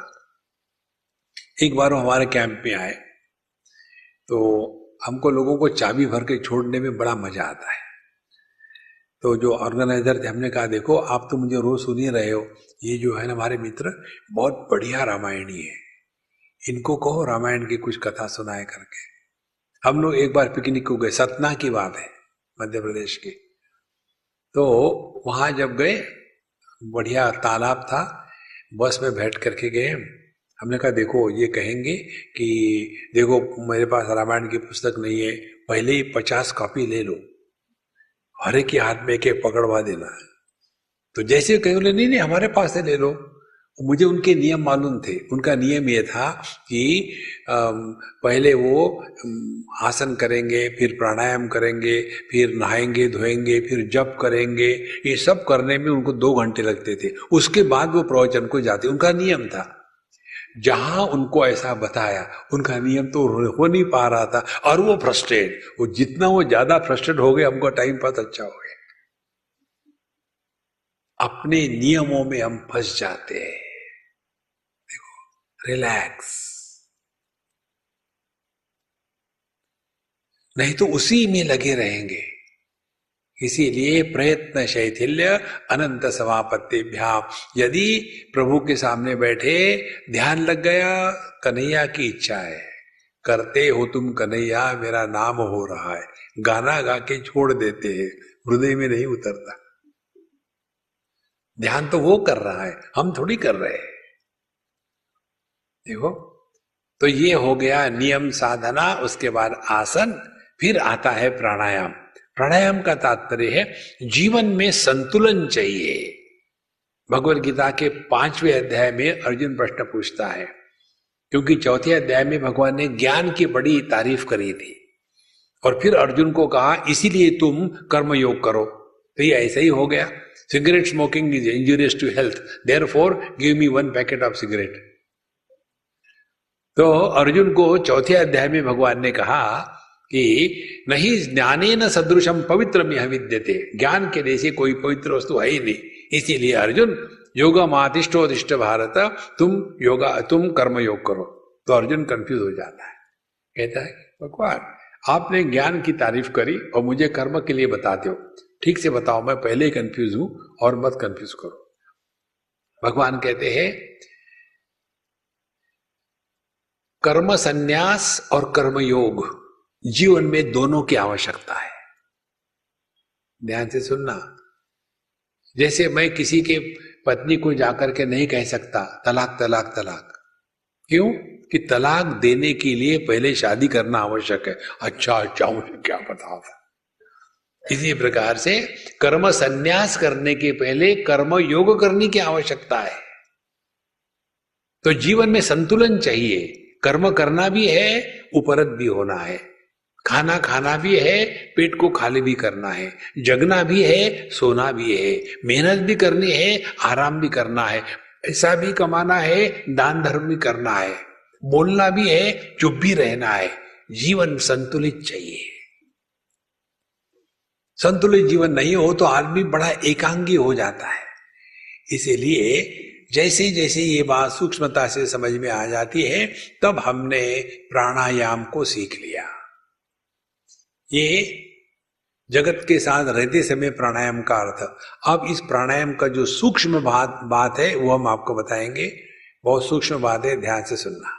एक बार वो हमारे कैंप में आए तो हमको लोगों को चाबी भर के छोड़ने में बड़ा मजा आता है। तो जो ऑर्गेनाइजर थे, हमने कहा देखो आप तो मुझे रोज सुन ही रहे हो, ये जो है ना हमारे मित्र बहुत बढ़िया रामायणी है, इनको कहो रामायण की कुछ कथा सुनाए करके। हम लोग एक बार पिकनिक को गए, सतना की बात है, मध्य प्रदेश की। तो वहां जब गए, बढ़िया तालाब था, बस में बैठ करके गए। हमने कहा देखो ये कहेंगे कि देखो मेरे पास रामायण की पुस्तक नहीं है, पहले ही 50 कॉपी ले लो, हर एक के हाथ में एक एक पकड़वा देना है। तो जैसे कहे बोले नहीं नहीं हमारे पास से ले लो। मुझे उनके नियम मालूम थे। उनका नियम ये था कि पहले वो आसन करेंगे, फिर प्राणायाम करेंगे, फिर नहाएंगे धोएंगे, फिर जप करेंगे। ये सब करने में उनको 2 घंटे लगते थे, उसके बाद वो प्रवचन को जाते। उनका नियम था। जहां उनको ऐसा बताया, उनका नियम तो हो नहीं पा रहा था और वो फ्रस्ट्रेट, वो जितना वो ज्यादा फ्रस्ट्रेट हो गए, हमको टाइम पास अच्छा हो गया। अपने नियमों में हम फंस जाते हैं। देखो रिलैक्स, नहीं तो उसी में लगे रहेंगे। इसीलिए प्रयत्न शैथिल्य अनंत समापत्तिभ्याम। यदि प्रभु के सामने बैठे, ध्यान लग गया, कन्हैया की इच्छा है, करते हो तुम कन्हैया मेरा नाम हो रहा है, गाना गा के छोड़ देते हैं, हृदय में नहीं उतरता। ध्यान तो वो कर रहा है, हम थोड़ी कर रहे हैं। देखो, तो ये हो गया नियम साधना, उसके बाद आसन, फिर आता है प्राणायाम। प्राणायाम का तात्पर्य है जीवन में संतुलन चाहिए। भगवद गीता के 5वें अध्याय में अर्जुन प्रश्न पूछता है, क्योंकि 4थे अध्याय में भगवान ने ज्ञान की बड़ी तारीफ करी थी और फिर अर्जुन को कहा इसीलिए तुम कर्म योग करो। तो ये ऐसा ही हो गया, cigarette smoking is injurious to health, therefore give me 1 packet of cigarette. तो अर्जुन को 4थे अध्याय में भगवान ने कहा कि नहीं ज्ञानेन सदृशम पवित्रम यह विद्यते, ज्ञान के जैसे कोई पवित्र वस्तु है ही नहीं। इसीलिए अर्जुन योगमातिष्ठोदिष्ट भारत, तुम कर्म योग करो। तो अर्जुन कंफ्यूज हो जाता है, कहता है भगवान आपने ज्ञान की तारीफ करी और मुझे कर्म के लिए बताते हो, ठीक से बताओ, मैं पहले ही कंफ्यूज हूं और मत कंफ्यूज करो। भगवान कहते हैं कर्म संन्यास और कर्म योग जीवन में दोनों की आवश्यकता है। ध्यान से सुनना। जैसे मैं किसी के पत्नी को जाकर के नहीं कह सकता तलाक तलाक तलाक, क्यों? कि तलाक देने के लिए पहले शादी करना आवश्यक है। अच्छा मुझे क्या पता था। इसी प्रकार से कर्म संन्यास करने के पहले कर्म योग करने की आवश्यकता है। तो जीवन में संतुलन चाहिए, कर्म करना भी है, उपरत भी होना है, खाना खाना भी है, पेट को खाली भी करना है, जगना भी है, सोना भी है, मेहनत भी करनी है, आराम भी करना है, पैसा भी कमाना है, दान धर्म भी करना है, बोलना भी है, चुप भी रहना है। जीवन संतुलित चाहिए। संतुलित जीवन नहीं हो तो आदमी बड़ा एकांगी हो जाता है। इसीलिए जैसे जैसे ये बात सूक्ष्मता से समझ में आ जाती है, तब हमने प्राणायाम को सीख लिया। ये जगत के साथ रहते समय प्राणायाम का अर्थ। अब इस प्राणायाम का जो सूक्ष्म बात है वो हम आपको बताएंगे। बहुत सूक्ष्म बात है, ध्यान से सुनना।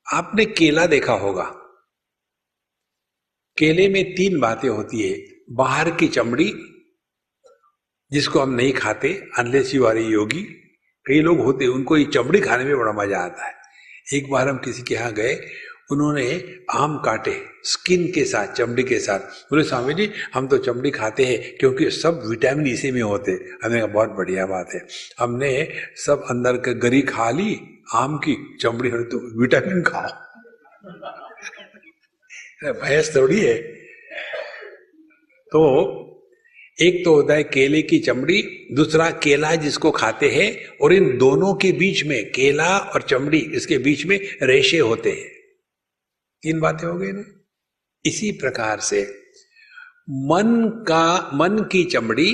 आपने केला देखा होगा। केले में 3 बातें होती है। बाहर की चमड़ी, जिसको हम नहीं खाते अनलेस यू आर ए योगी। कई लोग होते उनको ये चमड़ी खाने में बड़ा मजा आता है। एक बार हम किसी के यहाँ गए, उन्होंने आम काटे स्किन के साथ, चमड़ी के साथ। बोले स्वामी जी हम तो चमड़ी खाते हैं क्योंकि सब विटामिन इसी में होते। हमने कहा बहुत बढ़िया बात है। हमने सब अंदर के गरी खा ली, आम की चमड़ी, तो विटामिन खाओ। भैंस थोड़ी है। तो एक तो होता है केले की चमड़ी, दूसरा केला जिसको खाते हैं, और इन दोनों के बीच में, केला और चमड़ी, इसके बीच में रेशे होते हैं। 3 बातें हो गई ना। इसी प्रकार से मन की चमड़ी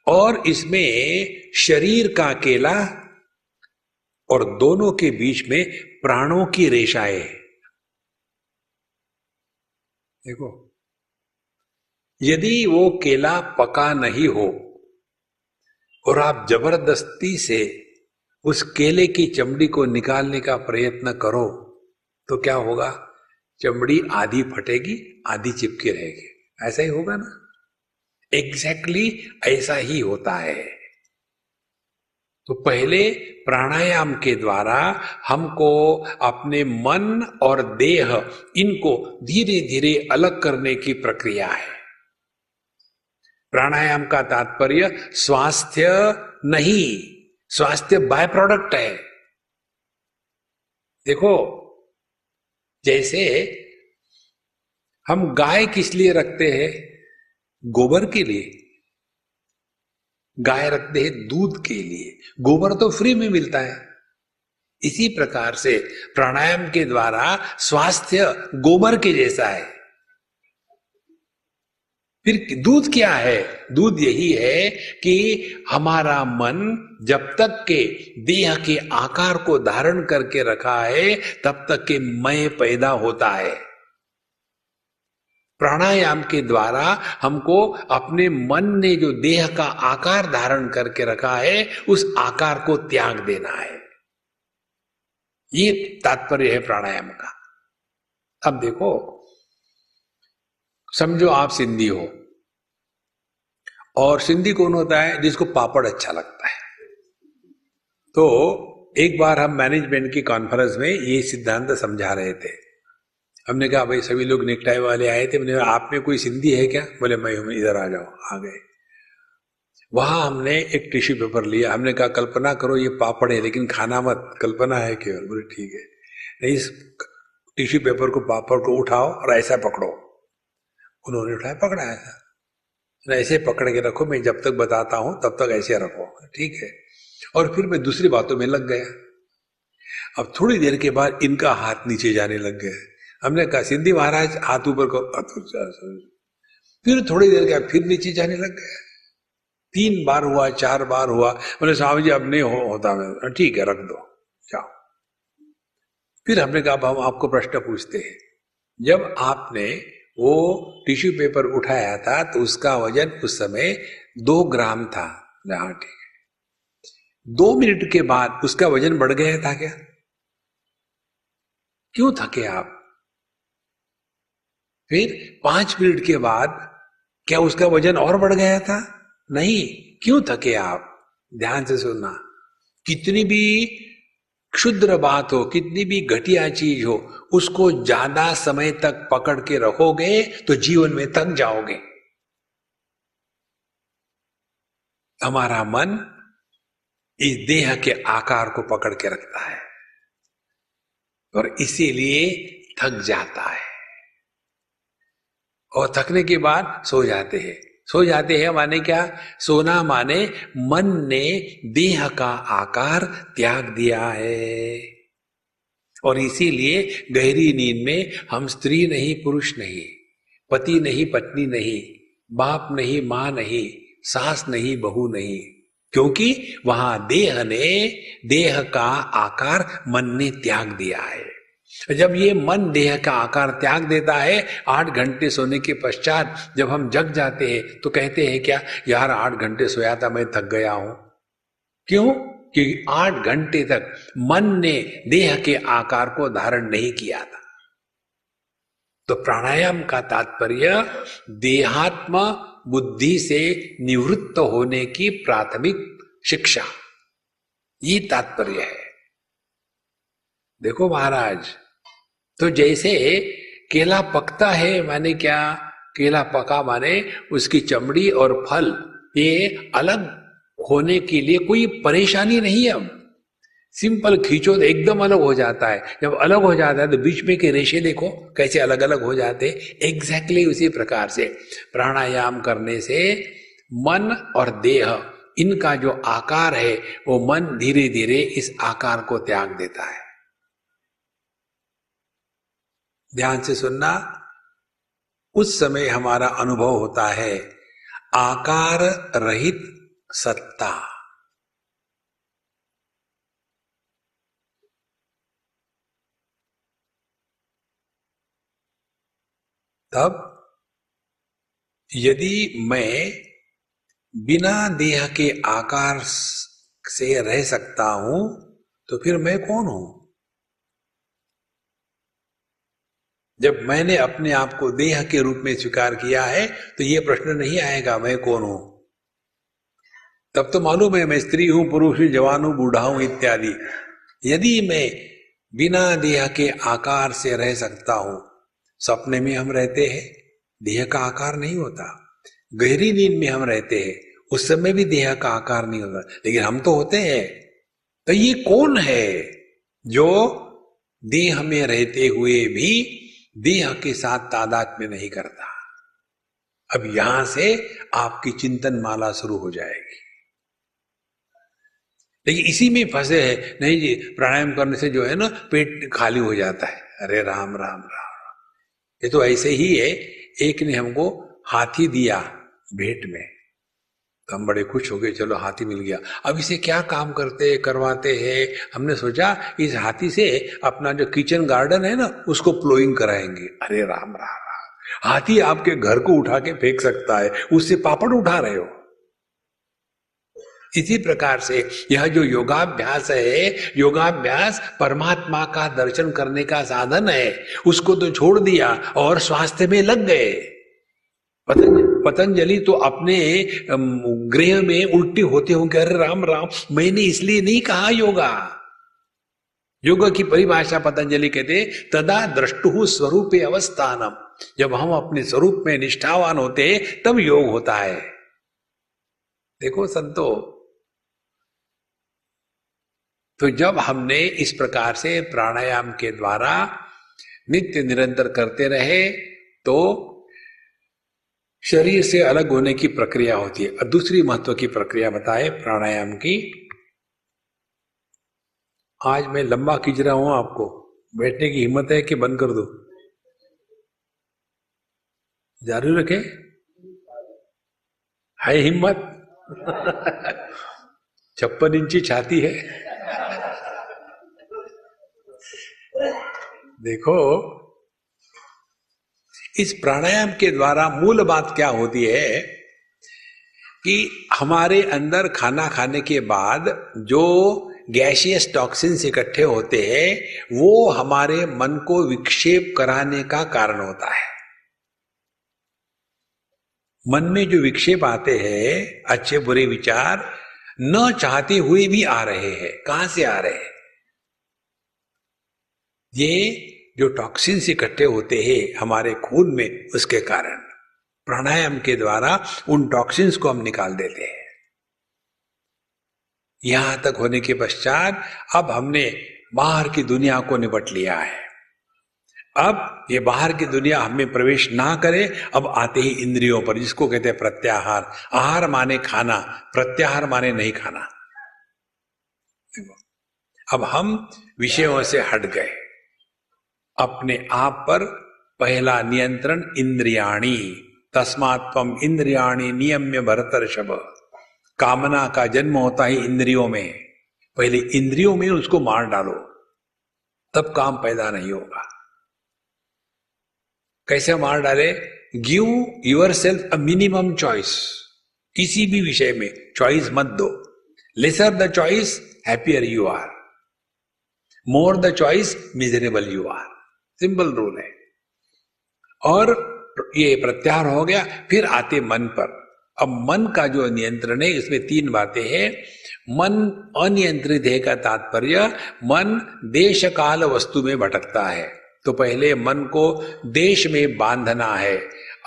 और इसमें शरीर का केला, और दोनों के बीच में प्राणों की रेशाएं। देखो यदि वो केला पका नहीं हो और आप जबरदस्ती से उस केले की चमड़ी को निकालने का प्रयत्न करो तो क्या होगा? चमड़ी आधी फटेगी, आधी चिपकी रहेगी। ऐसा ही होगा ना? एग्जैक्टली ऐसा ही होता है। तो पहले प्राणायाम के द्वारा हमको अपने मन और देह इनको धीरे धीरे अलग करने की प्रक्रिया है। प्राणायाम का तात्पर्य स्वास्थ्य नहीं, स्वास्थ्य बाय प्रोडक्ट है। देखो, जैसे हम गाय किस लिए रखते हैं? गोबर के लिए। गाय रखते हैं दूध के लिए, गोबर तो फ्री में मिलता है। इसी प्रकार से प्राणायाम के द्वारा स्वास्थ्य गोबर के जैसा है। फिर दूध क्या है? दूध यही है कि हमारा मन जब तक के देह के आकार को धारण करके रखा है तब तक के मय पैदा होता है। प्राणायाम के द्वारा हमको अपने मन ने जो देह का आकार धारण करके रखा है उस आकार को त्याग देना है। ये तात्पर्य है प्राणायाम का। अब देखो, समझो आप सिंधी हो, और सिंधी कौन होता है? जिसको पापड़ अच्छा लगता है। तो एक बार हम मैनेजमेंट की कॉन्फ्रेंस में ये सिद्धांत समझा रहे थे। हमने कहा भाई सभी लोग नेकटाई वाले आए थे, मैंने आप में कोई सिंधी है क्या? बोले मैं हूं, इधर आ जाओ। आ गए। वहां हमने एक टिश्यू पेपर लिया, हमने कहा कल्पना करो ये पापड़ है लेकिन खाना मत, कल्पना है केवल। बोले ठीक है। नहीं, इस टिश्यू पेपर को, पापड़ को उठाओ और ऐसा पकड़ो। उन्होंने उठाया, पकड़ा ऐसा। ऐसे पकड़ के रखो, मैं जब तक बताता हूं तब तक ऐसे रखो। ठीक है। और फिर मैं दूसरी बातों में लग गया। अब थोड़ी देर के बाद इनका हाथ नीचे जाने लग गया। हमने कहा सिंधी महाराज हाथ ऊपर को। फिर थोड़ी देर के बाद फिर नीचे जाने लग गया। 3 बार हुआ, 4 बार हुआ। बोले स्वामी जी अब नहीं होता। मैं ठीक है, रख दो, जाओ। फिर हमने कहा अब हम आपको प्रश्न पूछते हैं। जब आपने वो टिश्यू पेपर उठाया था तो उसका वजन उस समय 2 ग्राम था। हाँ ठीक है। 2 मिनट के बाद उसका वजन बढ़ गया था क्या? क्यों थके आप? फिर 5 मिनट के बाद क्या उसका वजन और बढ़ गया था? नहीं। क्यों थके आप? ध्यान से सुनना। कितनी भी क्षुद्र बात हो, कितनी भी घटिया चीज हो, उसको ज्यादा समय तक पकड़ के रखोगे तो जीवन में थक जाओगे। हमारा मन इस देह के आकार को पकड़ के रखता है और इसीलिए थक जाता है। और थकने के बाद सो जाते हैं। सो जाते हैं माने क्या? सोना माने मन ने देह का आकार त्याग दिया है। और इसीलिए गहरी नींद में हम स्त्री नहीं, पुरुष नहीं, पति नहीं, पत्नी नहीं, बाप नहीं, मां नहीं, सास नहीं, बहू नहीं, क्योंकि वहां देह ने, देह का आकार मन ने त्याग दिया है। जब ये मन देह का आकार त्याग देता है, 8 घंटे सोने के पश्चात जब हम जग जाते हैं तो कहते हैं क्या? यार 8 घंटे सोया था, मैं थक गया हूं। क्यों? क्योंकि 8 घंटे तक मन ने देह के आकार को धारण नहीं किया था। तो प्राणायाम का तात्पर्य देहात्म बुद्धि से निवृत्त होने की प्राथमिक शिक्षा, ये तात्पर्य है। देखो महाराज, तो जैसे केला पकता है माने क्या? केला पका माने उसकी चमड़ी और फल ये अलग होने के लिए कोई परेशानी नहीं है। अब सिंपल खींचो तो एकदम अलग हो जाता है। जब अलग हो जाता है तो बीच में के रेशे देखो कैसे अलग अलग हो जाते हैं। एग्जैक्टली उसी प्रकार से प्राणायाम करने से मन और देह, इनका जो आकार है वो मन धीरे धीरे इस आकार को त्याग देता है। ध्यान से सुनना। उस समय हमारा अनुभव होता है आकार रहित सत्ता। तब यदि मैं बिना देह के आकार से रह सकता हूं तो फिर मैं कौन हूं? जब मैंने अपने आप को देह के रूप में स्वीकार किया है तो यह प्रश्न नहीं आएगा मैं कौन हूं। तब तो मालूम है मैं स्त्री हूं, पुरुष हूं, जवान हूं, बूढ़ा हूं इत्यादि। यदि मैं बिना देह के आकार से रह सकता हूं, सपने में हम रहते हैं, देह का आकार नहीं होता। गहरी नींद में हम रहते हैं, उस समय भी देह का आकार नहीं होता, लेकिन हम तो होते हैं। तो ये कौन है जो देह में रहते हुए भी देह के साथ तादात्म्य नहीं करता? अब यहां से आपकी चिंतन माला शुरू हो जाएगी। लेकिन इसी में फंसे हैं, नहीं जी प्राणायाम करने से जो है ना पेट खाली हो जाता है। अरे राम राम राम, ये तो ऐसे ही है। एक ने हमको हाथी दिया भेंट में, तो हम बड़े खुश हो गए, चलो हाथी मिल गया। अब इसे क्या काम करवाते हैं? हमने सोचा इस हाथी से अपना जो किचन गार्डन है ना उसको प्लोइंग कराएंगे। अरे राम राम राम, हाथी आपके घर को उठा के फेंक सकता है, उससे पापड़ उठा रहे हो। इसी प्रकार से यह जो योगाभ्यास है, योगाभ्यास परमात्मा का दर्शन करने का साधन है। उसको तो छोड़ दिया और स्वास्थ्य में लग गए। पतंजलि तो अपने गृह में उल्टी होते होंगे, अरे राम राम मैंने इसलिए नहीं कहा योगा। योग की परिभाषा पतंजलि कहते तदा द्रष्टु स्वरूपे अवस्थानम। जब हम अपने स्वरूप में निष्ठावान होते तब योग होता है। देखो संतो, तो जब हमने इस प्रकार से प्राणायाम के द्वारा नित्य निरंतर करते रहे तो शरीर से अलग होने की प्रक्रिया होती है। और दूसरी महत्व की प्रक्रिया बताए प्राणायाम की। आज मैं लंबा खींच रहा हूं, आपको बैठने की हिम्मत है कि बंद कर दो? जारी रखे, है हिम्मत? 56 इंची छाती है। देखो इस प्राणायाम के द्वारा मूल बात क्या होती है कि हमारे अंदर खाना खाने के बाद जो गैसियस टॉक्सिन्स इकट्ठे होते हैं वो हमारे मन को विक्षेप कराने का कारण होता है। मन में जो विक्षेप आते हैं, अच्छे बुरे विचार न चाहते हुए भी आ रहे हैं। कहां से आ रहे हैं? ये जो टॉक्सिन्स इकट्ठे होते हैं हमारे खून में, उसके कारण प्राणायाम के द्वारा उन टॉक्सिन्स को हम निकाल देते हैं। यहां तक होने के पश्चात अब हमने बाहर की दुनिया को निपट लिया है। अब ये बाहर की दुनिया हमें प्रवेश ना करे। अब आते ही इंद्रियों पर, जिसको कहते हैं प्रत्याहार। आहार माने खाना, प्रत्याहार माने नहीं खाना। अब हम विषयों से हट गए। अपने आप पर पहला नियंत्रण इंद्रियाणी। तस्मात् त्वम इंद्रियाणी नियम्य भरतर्षभ। कामना का जन्म होता है इंद्रियों में। पहले इंद्रियों में उसको मार डालो, तब काम पैदा नहीं होगा। कैसे मार डाले? Give yourself a minimum choice. किसी भी विषय में चॉइस मत दो। Lesser the choice happier you are, more the choice miserable you are. Simple rule है। और ये प्रत्याहार हो गया। फिर आते मन पर। अब मन का जो नियंत्रण है इसमें 3 बातें हैं। मन अनियंत्रित है का तात्पर्य मन देश काल वस्तु में भटकता है। तो पहले मन को देश में बांधना है,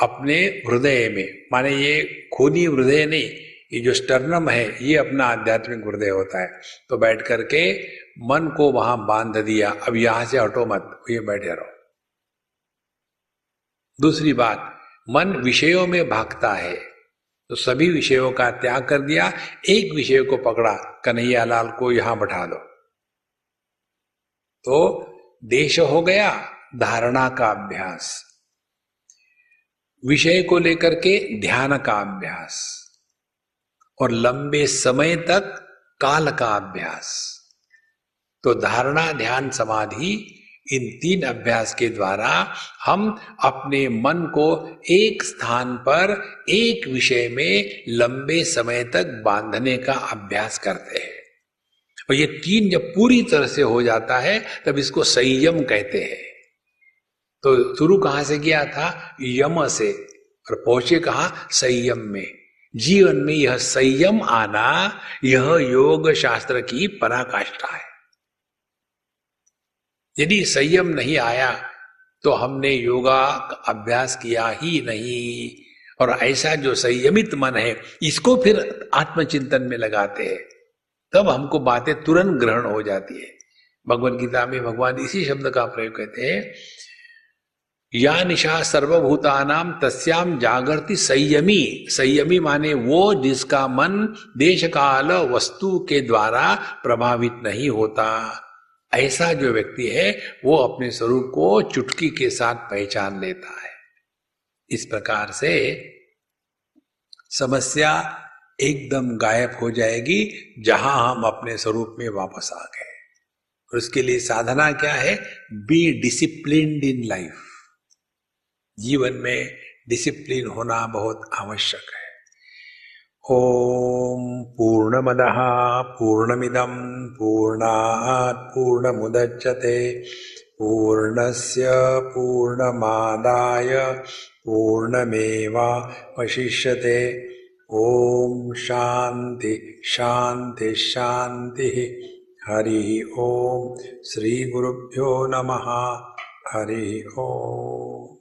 अपने हृदय में। माने ये खूनी हृदय नहीं, ये जो स्टर्नम है ये अपना आध्यात्मिक हृदय होता है। तो बैठ करके मन को वहां बांध दिया। अब यहां से हटो मत, ये बैठे रहो। दूसरी बात, मन विषयों में भागता है, तो सभी विषयों का त्याग कर दिया। एक विषय को पकड़ा, कन्हैयालाल को यहां बैठा दो। तो देश हो गया धारणा का अभ्यास, विषय को लेकर के ध्यान का अभ्यास, और लंबे समय तक काल का अभ्यास। तो धारणा, ध्यान, समाधि इन 3 अभ्यास के द्वारा हम अपने मन को एक स्थान पर एक विषय में लंबे समय तक बांधने का अभ्यास करते हैं। और ये 3 जब पूरी तरह से हो जाता है तब इसको संयम कहते हैं। तो शुरू कहां से किया था? यम से, और पहुंचे कहां? संयम में। जीवन में यह संयम आना, यह योग शास्त्र की पराकाष्ठा है। यदि संयम नहीं आया तो हमने योगा अभ्यास किया ही नहीं। और ऐसा जो संयमित मन है, इसको फिर आत्मचिंतन में लगाते हैं, तब हमको बातें तुरंत ग्रहण हो जाती है। भगवद गीता में भगवान इसी शब्द का प्रयोग करते हैं, या निशा सर्वभूतानाम तस्याम जागृति संयमी। संयमी माने वो जिसका मन देश काल वस्तु के द्वारा प्रभावित नहीं होता। ऐसा जो व्यक्ति है वो अपने स्वरूप को चुटकी के साथ पहचान लेता है। इस प्रकार से समस्या एकदम गायब हो जाएगी जहां हम अपने स्वरूप में वापस आ गए। और उसके लिए साधना क्या है? Be disciplined in life. जीवन में डिसिप्लिन होना बहुत आवश्यक है। ओम पूर्णमदः पूर्णमिदं पूर्णात् पूर्णमुदच्यते पूर्णस्य पूर्णमादाय पूर्णमेवावशिष्यते। ओम शांति शांति शांति। हरि ओम। श्री गुरुभ्यो नमः। हरि ओम।